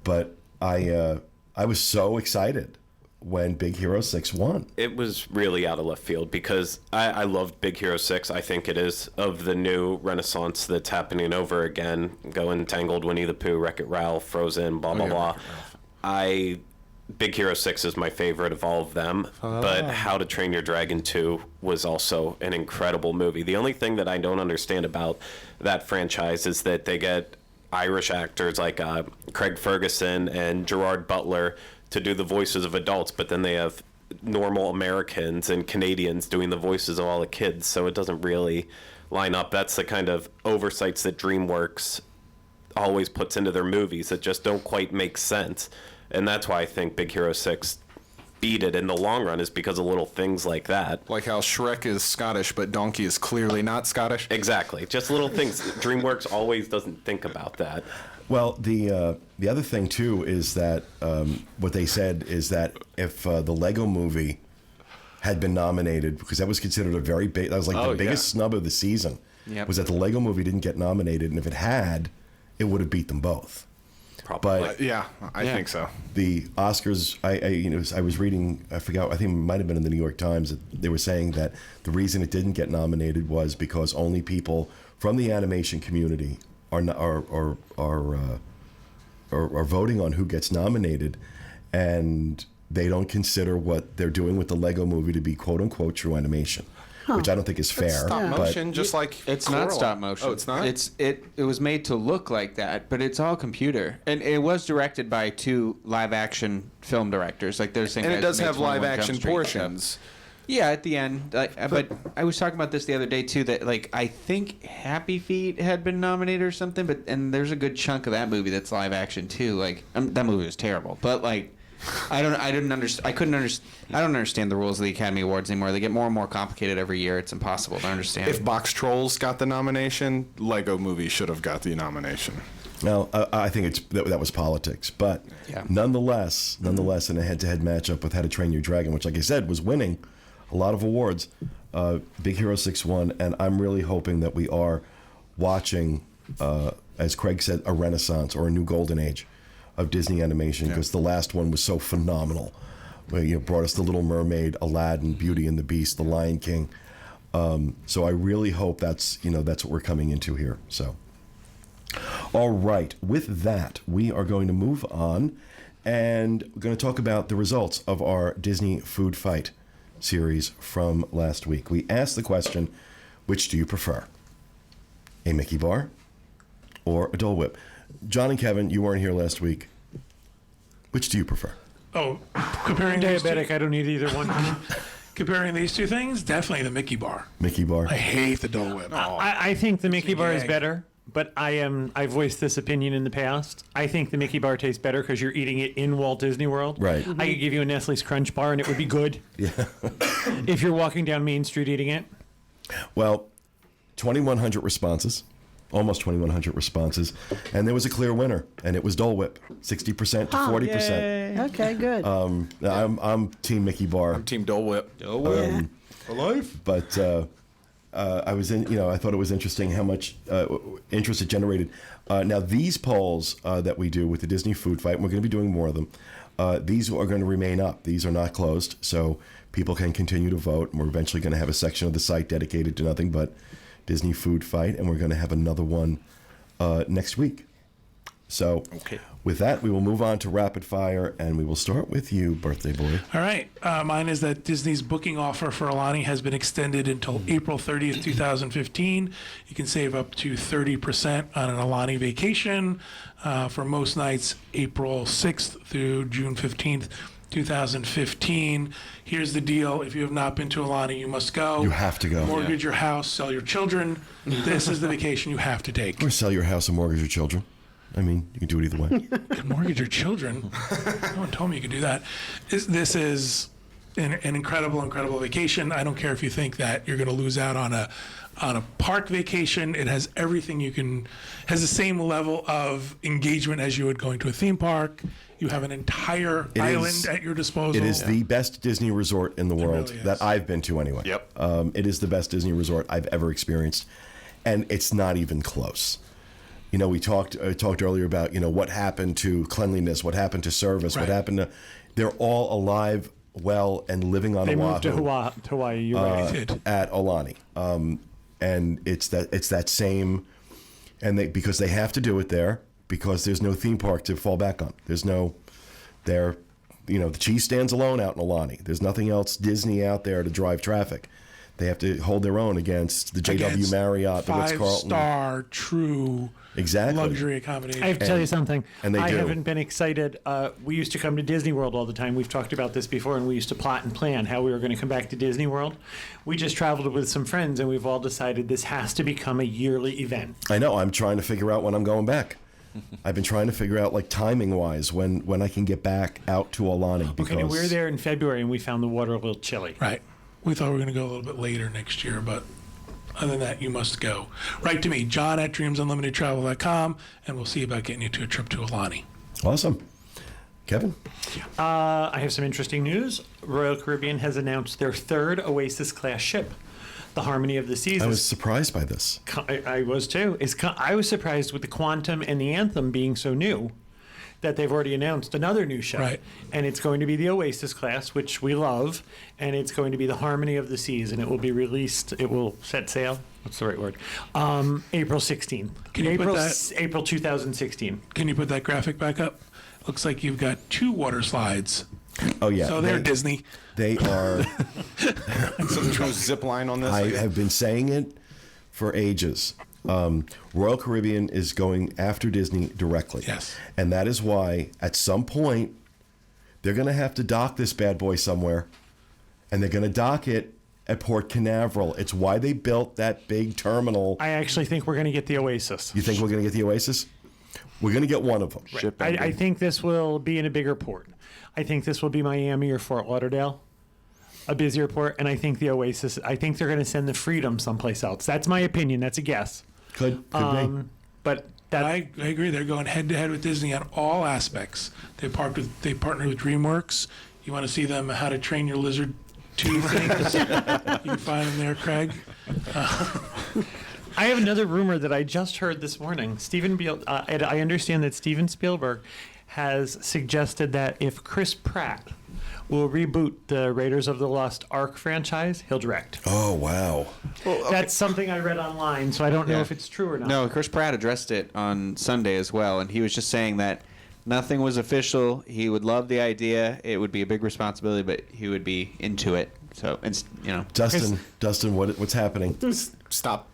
but I was so excited when Big Hero 6 won. It was really out of left field because I loved Big Hero 6. I think it is of the new renaissance that's happening over again. Going Tangled, Winnie the Pooh, Wreck-It Ralph, Frozen, blah, blah, blah. Big Hero 6 is my favorite of all of them, but How to Train Your Dragon 2 was also an incredible movie. The only thing that I don't understand about that franchise is that they get Irish actors like Craig Ferguson and Gerard Butler to do the voices of adults, but then they have normal Americans and Canadians doing the voices of all the kids, so it doesn't really line up. That's the kind of oversights that DreamWorks always puts into their movies that just don't quite make sense. And that's why I think Big Hero 6 beat it in the long run, is because of little things like that. Like how Shrek is Scottish, but Donkey is clearly not Scottish. Exactly. Just little things. DreamWorks always doesn't think about that. Well, the other thing too is that what they said is that if the Lego Movie had been nominated, because that was considered a very big, that was like the biggest snub of the season, was that the Lego Movie didn't get nominated, and if it had, it would have beat them both. Probably. But I think so. the Oscars, I was reading, I forgot, I think it might have been in the New York Times, that they were saying that the reason it didn't get nominated was because only people from the animation community are voting on who gets nominated, and they don't consider what they're doing with the Lego Movie to be quote unquote true animation, which I don't think is fair. Stop motion, just like It's Coral. not stop motion. Oh, it's not? It was made to look like that, but it's all computer. And it was directed by 2 live action film directors. Like there's And it does have live action portions. Yeah, at the end. But I was talking about this the other day too. That I think Happy Feet had been nominated or something. And there's a good chunk of that movie that's live action too. That movie was terrible. But I don't understand the rules of the Academy Awards anymore. They get more and more complicated every year. It's impossible to understand. If Box Trolls got the nomination, Lego Movie should have got the nomination. Well, I think that was politics, but nonetheless, in a head-to-head matchup with How to Train Your Dragon, which, like I said, was winning a lot of awards, Big Hero 6 won, and I'm really hoping that we are watching as Craig said, a renaissance or a new golden age of Disney animation, because the last one was so phenomenal. Where, brought us The Little Mermaid, Aladdin, Beauty and the Beast, The Lion King. So I really hope that's what we're coming into here. So, all right. With that, we are going to move on, and we're going to talk about the results of our Disney Food Fight series from last week. We asked the question, which do you prefer? A Mickey bar or a Dole Whip? John and Kevin, you weren't here last week. Which do you prefer? Oh, comparing these two, Diabetic, I don't need either one. comparing these two things, definitely the Mickey bar. Mickey bar. I hate the Dole Whip. I think the Mickey bar is gag. better, but I voiced this opinion in the past. I think the Mickey bar tastes better because you're eating it in Walt Disney World. Right. I could give you a Nestle's Crunch bar and it would be good. Yeah. If you're walking down Main Street eating it. Well, 2,100 responses, almost 2,100 responses, and there was a clear winner, and it was Dole Whip, 60% to 40%. Okay, good. I'm Team Mickey bar, Team Dole Whip. alive. But I was I thought it was interesting how much interest it generated. Now these polls that we do with the Disney Food Fight, and we're going to be doing more of them. These are going to remain up. These are not closed, so people can continue to vote. And we're eventually going to have a section of the site dedicated to nothing but Disney Food Fight, and we're going to have another one next week. So with that, we will move on to Rapid Fire, and we will start with you, birthday boy. All right. Mine is that Disney's booking offer for Alani has been extended until April 30th, 2015. You can save up to 30% on an Alani vacation for most nights, April 6th through June 15th, 2015. Here's the deal. If you have not been to Alani, you must go. You have to go. Mortgage your house, sell your children. This is the vacation you have to take. Or sell your house and mortgage your children. I mean, you can do it either way. You can mortgage your children. No one told me you could do that. This is an incredible, incredible vacation. I don't care if you think that you're going to lose out on a park vacation. It has everything has the same level of engagement as you would going to a theme park. You have an entire island at your disposal. It is the best Disney resort in the world really is. that I've been to anyway. Yep. It is the best Disney resort I've ever experienced, and it's not even close. We talked earlier about what happened to cleanliness, what happened to service, what happened to. They're all alive, well, and living on They Oahu. moved to Hawaii. You're right. At Alani, and it's that same, and because they have to do it there because there's no theme park to fall back on. There's no, the cheese stands alone out in Alani. There's nothing else Disney out there to drive traffic. They have to hold their own against the JW Marriott, the Ritz Carlton. 5-star true luxury accommodation. I have to tell you something. And they I do. haven't been excited. We used to come to Disney World all the time. We've talked about this before, and we used to plot and plan how we were going to come back to Disney World. We just traveled with some friends, and we've all decided this has to become a yearly event. I know. I'm trying to figure out when I'm going back. I've been trying to figure out, timing-wise, when I can get back out to Alani. Because Okay, we were there in February, and we found the water a little chilly. Right. We thought we were going to go a little bit later next year, but other than that, you must go. Write to me, John at dreamsunlimitedtravel.com, and we'll see about getting you to a trip to Alani. Awesome. Kevin? I have some interesting news. Royal Caribbean has announced their third Oasis-class ship, the Harmony of the Seas. I was surprised by this. I was too. I was surprised with the Quantum and the Anthem being so new that they've already announced another new ship. Right. And it's going to be the Oasis class, which we love, and it's going to be the Harmony of the Seas, and it will be released, it will set sail, what's the right word, April 16th. Can you put that- April 2016. Can you put that graphic back up? Looks like you've got 2 water slides. Oh, yeah. So they're Disney. They are. So there's no zip line on this? I have been saying it for ages. Royal Caribbean is going after Disney directly. Yes. And that is why, at some point, they're going to have to dock this bad boy somewhere. And they're going to dock it at Port Canaveral. It's why they built that big terminal. I actually think we're going to get the Oasis. You think we're going to get the Oasis? We're going to get one of them. I think this will be in a bigger port. I think this will be Miami or Fort Lauderdale, a busier port. And I think the Oasis, I think they're going to send the Freedom someplace else. That's my opinion. That's a guess. Could be. But that, I agree. They're going head-to-head with Disney on all aspects. They partnered with DreamWorks. You want to see them How to Train Your Lizard 2 things? You can find them there, Craig. I have another rumor that I just heard this morning. I understand that Steven Spielberg has suggested that if Chris Pratt will reboot the Raiders of the Lost Ark franchise, he'll direct. Oh, wow. Well, okay. That's something I read online, so I don't know if it's true or not. No, Chris Pratt addressed it on Sunday as well, and he was just saying that nothing was official. He would love the idea. It would be a big responsibility, but he would be into it. So, it's, Dustin, what's happening? Stop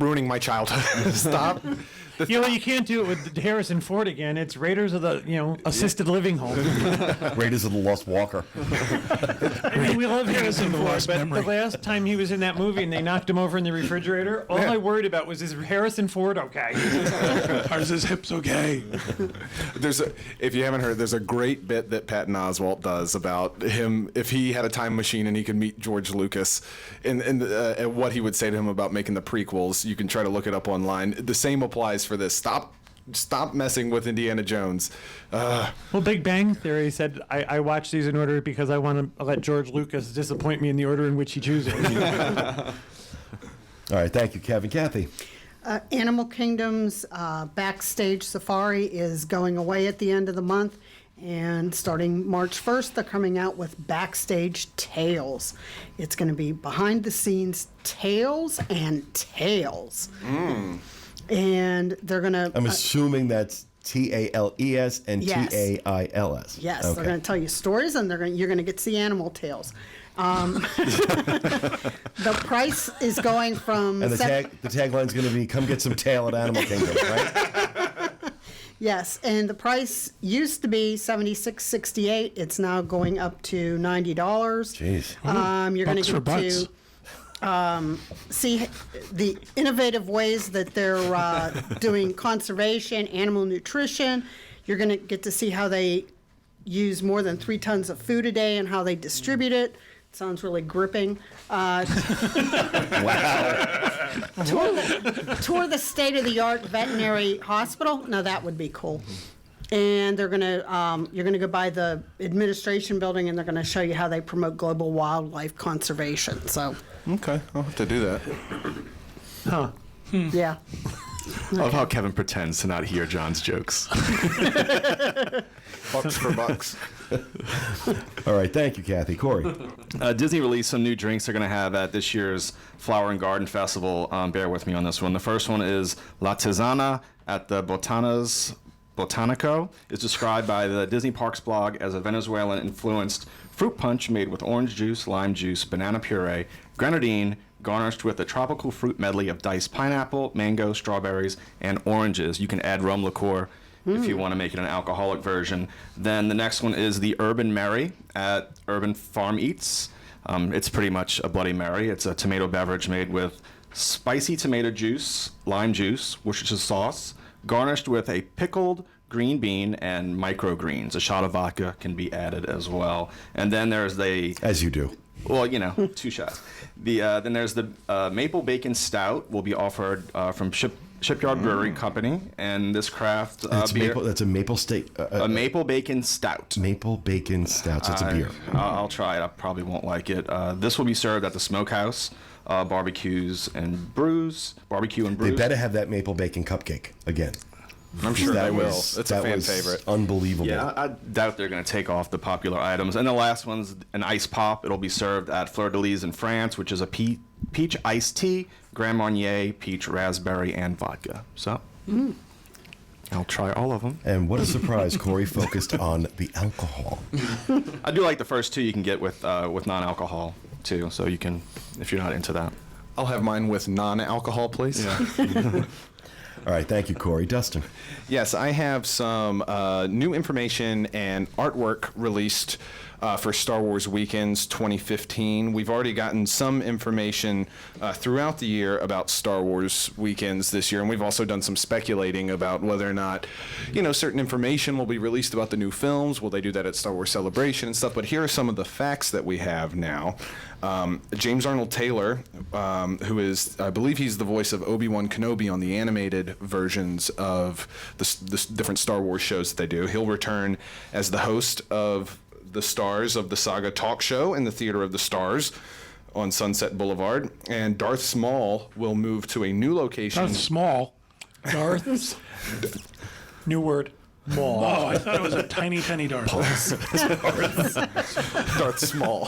ruining my childhood. Stop. You can't do it with Harrison Ford again. It's Raiders of the, assisted living home. Raiders of the Lost Walker. I mean, we love Harrison Ford, but the last time he was in that movie and they knocked him over in the refrigerator, all I worried about was, is Harrison Ford okay? Are his hips okay? If you haven't heard, there's a great bit that Patton Oswalt does about him, if he had a time machine and he could meet George Lucas, and what he would say to him about making the prequels. You can try to look it up online. The same applies for this. Stop messing with Indiana Jones. Well, Big Bang Theory said, I watch these in order because I want to let George Lucas disappoint me in the order in which he chooses. All right, thank you, Kevin. Kathy? Animal Kingdom's Backstage Safari is going away at the end of the month. And starting March 1st, they're coming out with Backstage Tales. It's going to be behind-the-scenes tales and tales. And they're going to... I'm assuming that's Tales and yes. Tails. Yes, okay. They're going to tell you stories, and you're going to get to see animal tales. The price is going from... And the tagline's going to be, come get some tail at Animal Kingdom, right? Yes, and the price used to be $76.68. It's now going up to $90. Jeez. You're going to get to see the innovative ways that they're doing conservation, animal nutrition. You're going to get to see how they use more than 3 tons of food a day and how they distribute it. Sounds really gripping. Wow. Tour the state-of-the-art veterinary hospital. Now that would be cool. And they're you're gonna go by the administration building, and they're gonna show you how they promote global wildlife conservation. So. Okay, I'll have to do that. Huh. Yeah. I love how Kevin pretends to not hear John's jokes. Bucks for bucks. All right, thank you, Kathy. Corey? Disney released some new drinks they're going to have at this year's Flower and Garden Festival. Bear with me on this one. The first one is La Tisana at the Botanico. It's described by the Disney Parks blog as a Venezuelan-influenced fruit punch made with orange juice, lime juice, banana puree, grenadine, garnished with a tropical fruit medley of diced pineapple, mango, strawberries, and oranges. You can add rum liqueur if you want to make it an alcoholic version. Then the next one is the Urban Mary at Urban Farm Eats. It's pretty much a Bloody Mary. It's a tomato beverage made with spicy tomato juice, lime juice, Worcestershire sauce, garnished with a pickled green bean and microgreens. A shot of vodka can be added as well. And then there's the... As you do. Well, 2 shots. Then there's the Maple Bacon Stout will be offered from Shipyard Brewery Company, and this craft beer. That's a maple steak. A Maple Bacon Stout. Maple Bacon Stout. So it's a beer. I'll try it. I probably won't like it. This will be served at the Smokehouse Barbecue and Brews. They better have that maple bacon cupcake again. I'm sure they will. It's a fan favorite. Unbelievable. Yeah, I doubt they're going to take off the popular items. And the last one's an ice pop. It'll be served at Fleur de Lis in France, which is a peach iced tea, Grand Marnier, peach raspberry, and vodka. So I'll try all of them. And what a surprise, Corey focused on the alcohol. I do like the first 2 you can get with non-alcohol too. So you can, if you're not into that. I'll have mine with non-alcohol, please. Yeah. All right, thank you, Corey. Dustin? Yes, I have some new information and artwork released for Star Wars Weekends 2015. We've already gotten some information throughout the year about Star Wars Weekends this year, and we've also done some speculating about whether or not, certain information will be released about the new films. Will they do that at Star Wars Celebration and stuff? But here are some of the facts that we have now. James Arnold Taylor, who is, I believe he's the voice of Obi-Wan Kenobi on the animated versions of the different Star Wars shows that they do. He'll return as the host of the Stars of the Saga talk show in the Theater of the Stars on Sunset Boulevard. And Darth Small will move to a new location. Darth Small. Darth. New word. Mall. Oh, I thought it was a tiny Darth. Darth Small.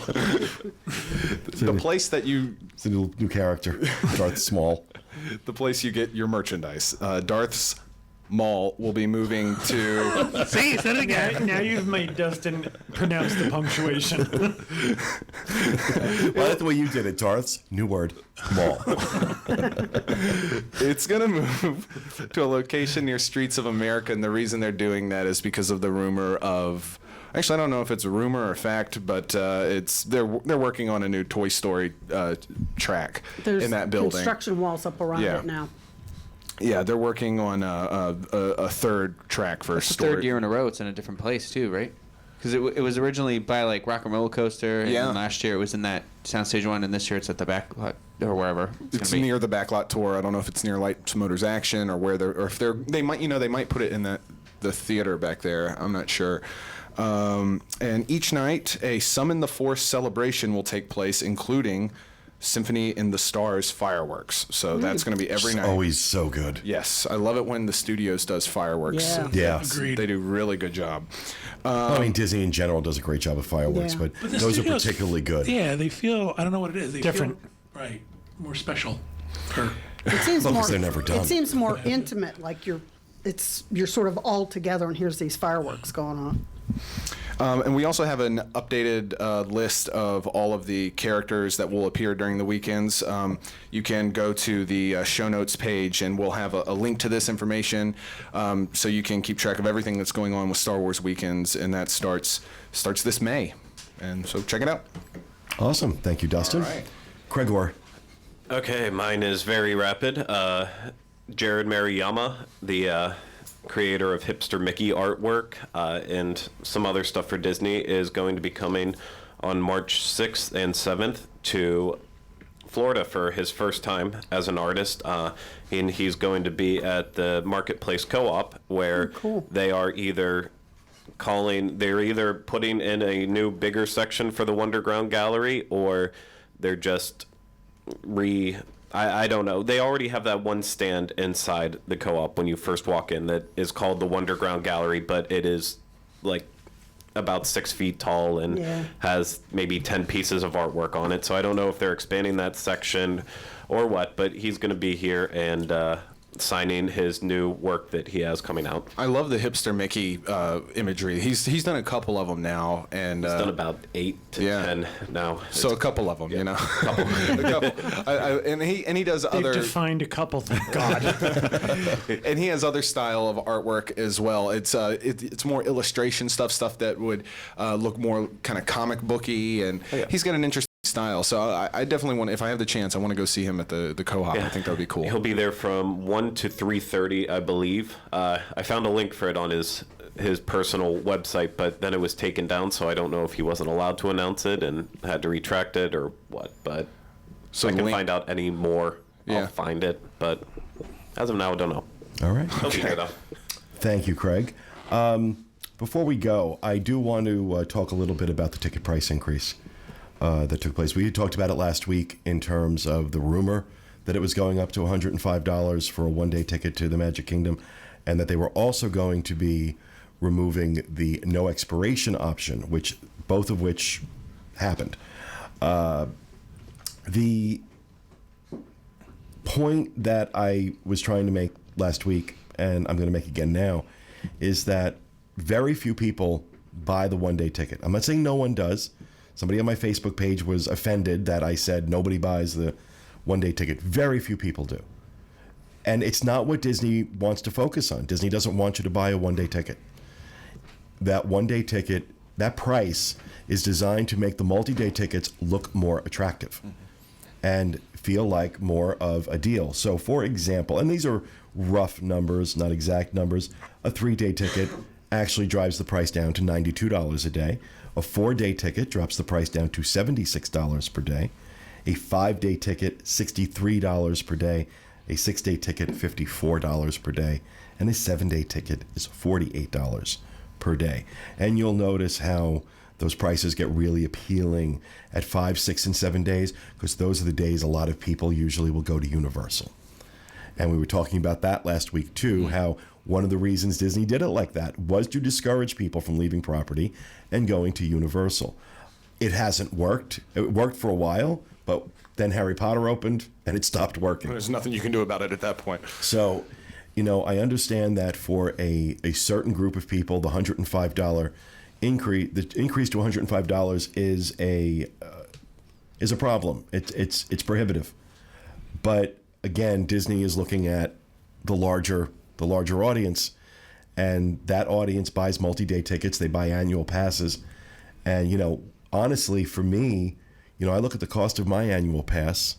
The place that you... It's a new character, Darth Small. The place you get your merchandise. Darth's Mall will be moving to... See, said it again. Now you've made Dustin pronounce the punctuation. Well, that's the way you did it, Darth's. New word, mall. It's going to move to a location near Streets of America, and the reason they're doing that is because of the rumor of... Actually, I don't know if it's a rumor or fact, but they're working on a new Toy Story track in that building. There's construction walls up around it now. Yeah, they're working on a third track for It's the story. third year in a row it's in a different place too, right? Because it was originally by like Rock and Roller Coaster, and then last year it was in that Soundstage one, and this year it's at the Backlot or wherever. It's near the Backlot Tour. I don't know if it's near Lights Motors Action or if they might put it in the theater back there. I'm not sure. And each night a Summon the Force celebration will take place, including Symphony in the Stars fireworks. So that's going to be every night. Always so good. Yes, I love it when the studios does fireworks. Yeah. Agreed. They do a really good job. I mean, Disney in general does a great job of fireworks, Yeah. but the those are studios- particularly good. Yeah, they feel, I don't know what it is. They Different. Feel, right. More special. Or, It seems Well, more. 'cause they're never done. It seems more intimate, like you're sort of all together, and here's these fireworks going on. And we also have an updated list of all of the characters that will appear during the weekends. You can go to the show notes page, and we'll have a link to this information, so you can keep track of everything that's going on with Star Wars Weekends, and that starts this May. And so check it out. Awesome. Thank you, Dustin. All right. Gregor. Okay, mine is very rapid. Jerrod Maruyama, the creator of Hipster Mickey artwork and some other stuff for Disney, is going to be coming on March 6th and 7th to Florida for his first time as an artist. And he's going to be at the Marketplace Co-op, where they are either putting in a new bigger section for the Wonderground gallery, or they're just I don't know. They already have that one stand inside the co-op when you first walk in that is called the Wonderground Gallery, but it is like about 6 feet tall and has maybe 10 pieces of artwork on it. So I don't know if they're expanding that section or what, but he's going to be here and signing his new work that he has coming out. I love the Hipster Mickey imagery. He's done a couple of them now, and He's done about 8 to 10 now. So a couple of them, you know. A couple. And he does They've other. defined a couple, thank God. And he has other style of artwork as well. It's more illustration stuff that would look more kind of comic booky, and he's got an interesting style. So I definitely want, if I have the chance, I want to go see him at the co-op. I think that would be cool. He'll be there from 1 to 3:30, I believe. I found a link for it on his personal website, but then it was taken down, so I don't know if he wasn't allowed to announce it and had to retract it or what. But So if I can link- find out any more, I'll find it. But as of now, I don't know. All right. He'll be there, though. Thank you, Craig. Before we go, I do want to talk a little bit about the ticket price increase that took place. We had talked about it last week in terms of the rumor that it was going up to $105 for a one-day ticket to the Magic Kingdom, and that they were also going to be removing the no expiration option, both of which happened. The point that I was trying to make last week, and I'm going to make again now, is that very few people buy the one-day ticket. I'm not saying no one does. Somebody on my Facebook page was offended that I said nobody buys the one-day ticket. Very few people do. And it's not what Disney wants to focus on. Disney doesn't want you to buy a one-day ticket. That one-day ticket, that price is designed to make the multi-day tickets look more attractive and feel like more of a deal. So, for example, and these are rough numbers, not exact numbers, a 3-day ticket actually drives the price down to $92 a day. A 4-day ticket drops the price down to $76 per day. A 5-day ticket, $63 per day. A 6-day ticket, $54 per day. And a 7-day ticket is $48 per day. And you'll notice how those prices get really appealing at 5, 6, and 7 days, because those are the days a lot of people usually will go to Universal. And we were talking about that last week too, how one of the reasons Disney did it like that was to discourage people from leaving property and going to Universal. It hasn't worked. It worked for a while, but then Harry Potter opened and it stopped working. There's nothing you can do about it at that point. So, I understand that for a certain group of people, the $105 increase, the increase to $105 is a problem. It's prohibitive. But again, Disney is looking at the larger audience, and that audience buys multi-day tickets. They buy annual passes, and honestly, for me, I look at the cost of my annual pass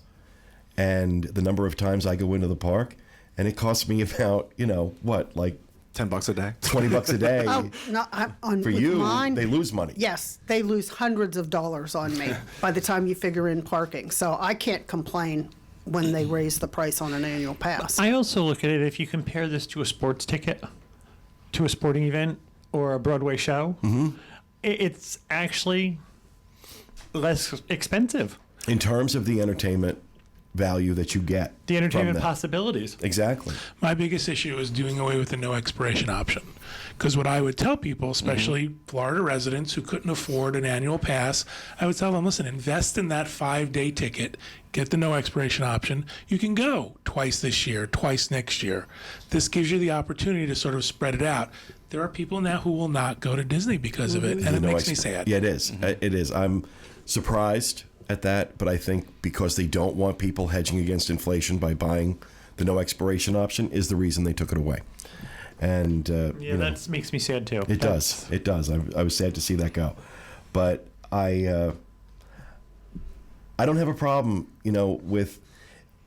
and the number of times I go into the park, and it costs me about like $10 a day, $20 a day. Oh, no, For you, mine, they lose money. Yes, they lose hundreds of dollars on me by the time you figure in parking. So I can't complain when they raise the price on an annual pass. I also look at it, if you compare this to a sports ticket, to a sporting event or a Broadway show, it's actually less expensive. In terms of the entertainment value that you get. The entertainment from that. possibilities. Exactly. My biggest issue is doing away with the no expiration option. Because what I would tell people, especially Florida residents who couldn't afford an annual pass, I would tell them, listen, invest in that 5-day ticket, get the no expiration option. You can go twice this year, twice next year. This gives you the opportunity to sort of spread it out. There are people now who will not go to Disney because of it, and it makes me sad. Yeah, it is. It is. I'm surprised at that, but I think because they don't want people hedging against inflation by buying the no expiration option is the reason they took it away. And that makes me sad too. It does. I was sad to see that go, but I don't have a problem, with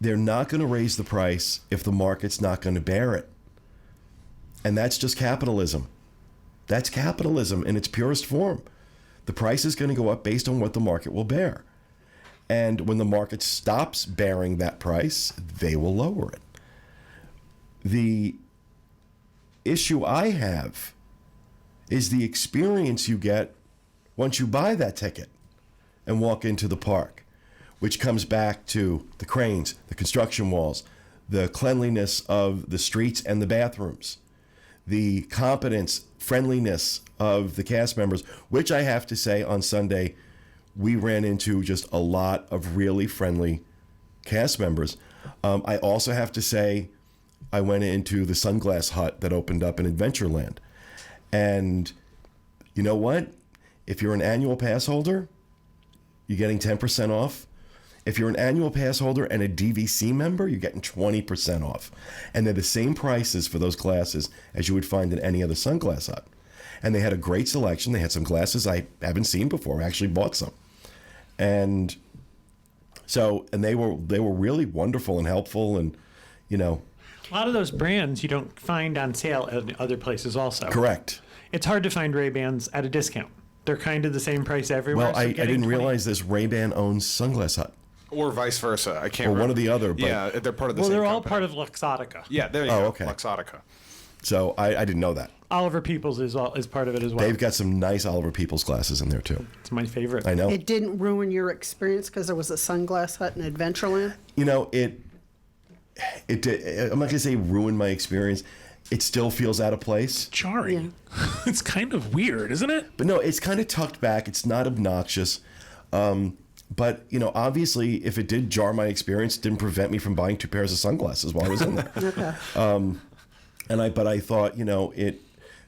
they're not going to raise the price if the market's not going to bear it, and that's just capitalism. That's capitalism in its purest form. The price is going to go up based on what the market will bear. And when the market stops bearing that price, they will lower it. The issue I have is the experience you get once you buy that ticket and walk into the park, which comes back to the cranes, the construction walls, the cleanliness of the streets and the bathrooms, the competence, friendliness of the cast members, which I have to say on Sunday, we ran into just a lot of really friendly cast members. I also have to say, I went into the Sunglass Hut that opened up in Adventureland. And you know what? If you're an annual pass holder, you're getting 10% off. If you're an annual pass holder and a DVC member, you're getting 20% off. And they're the same prices for those glasses as you would find in any other Sunglass Hut. And they had a great selection. They had some glasses I haven't seen before. I actually bought some. And so, and they were really wonderful and helpful, and a lot of those brands you don't find on sale at other places also. Correct. It's hard to find Ray-Bans at a discount. They're kind of the same price everywhere. Well, so I didn't realize this Ray-Ban owns Sunglass Hut. Or vice versa. I can't Or remember. one or the other. But, Yeah, they're part of the Well, same they're all company. part of Luxottica. Yeah, there you Oh, go. okay. Luxottica. so I didn't know that. Oliver Peoples is part of it as well. They've got some nice Oliver Peoples glasses in there too. It's my favorite. I know. It didn't ruin your experience because there was a Sunglass Hut in Adventureland? It did. I'm not gonna say ruin my experience. It still feels out of place. Jarring. It's kind of weird, isn't it? But no, it's kind of tucked back. It's not obnoxious. But, obviously, if it did jar my experience, it didn't prevent me from buying 2 pairs of sunglasses while I was in there. Okay. But I thought, it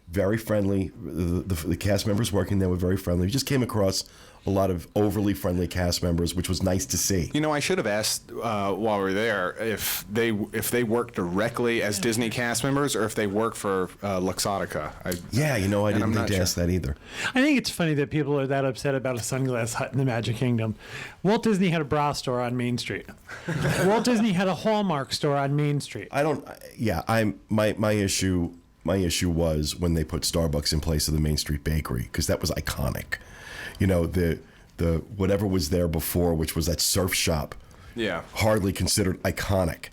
very friendly. The cast members working there were very friendly. We just came across a lot of overly friendly cast members, which was nice to see. I should have asked while we were there if they work directly as Disney cast members or if they work for Luxottica. I didn't think to ask that either. I think it's funny that people are that upset about a Sunglass Hut in the Magic Kingdom. Walt Disney had a bra store on Main Street. Walt Disney had a Hallmark store on Main Street. My issue was when they put Starbucks in place of the Main Street Bakery, because that was iconic. The whatever was there before, which was that surf shop, hardly considered iconic.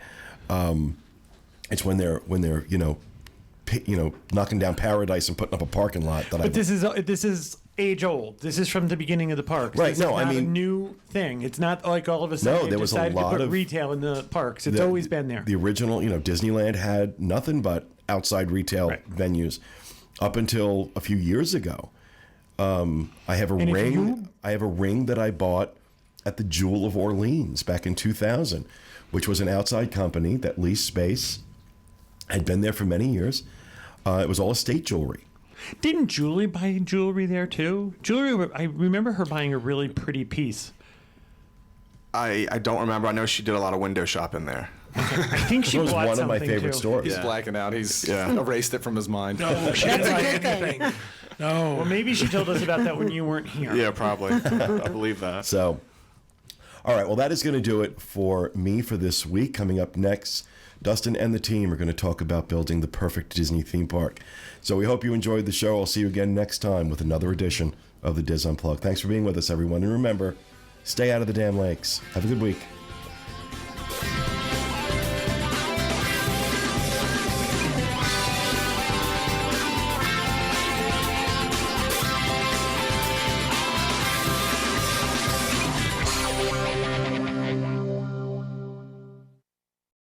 It's when they're knocking down Paradise and putting up a parking lot. But this is age old. This is from the beginning of the parks. Right. This No, is not I mean, a new thing. It's not like all of a sudden there was a decided to lot put of retail in the parks. It's always been there. The original, Disneyland had nothing but outside retail venues up until a few years ago. I have a ring. I have a ring that I bought at the Jewel of Orleans back in 2000, which was an outside company that leased space. I'd been there for many years. It was all estate jewelry. Didn't Julie buy jewelry there too? Jewelry. I remember her buying a really pretty piece. I don't remember. I know she did a lot of window shopping there. I think she It was bought one of my something, favorite too. stores. He's blacking out. He's erased it from his mind. No, she didn't buy anything. No. Well, maybe she told us about that when you weren't here. Yeah, probably. I believe that. So, all right. Well, that is going to do it for me for this week. Coming up next, Dustin and the team are going to talk about building the perfect Disney theme park. So we hope you enjoyed the show. I'll see you again next time with another edition of the Diz Unplugged. Thanks for being with us, everyone. And remember, stay out of the damn lakes. Have a good week.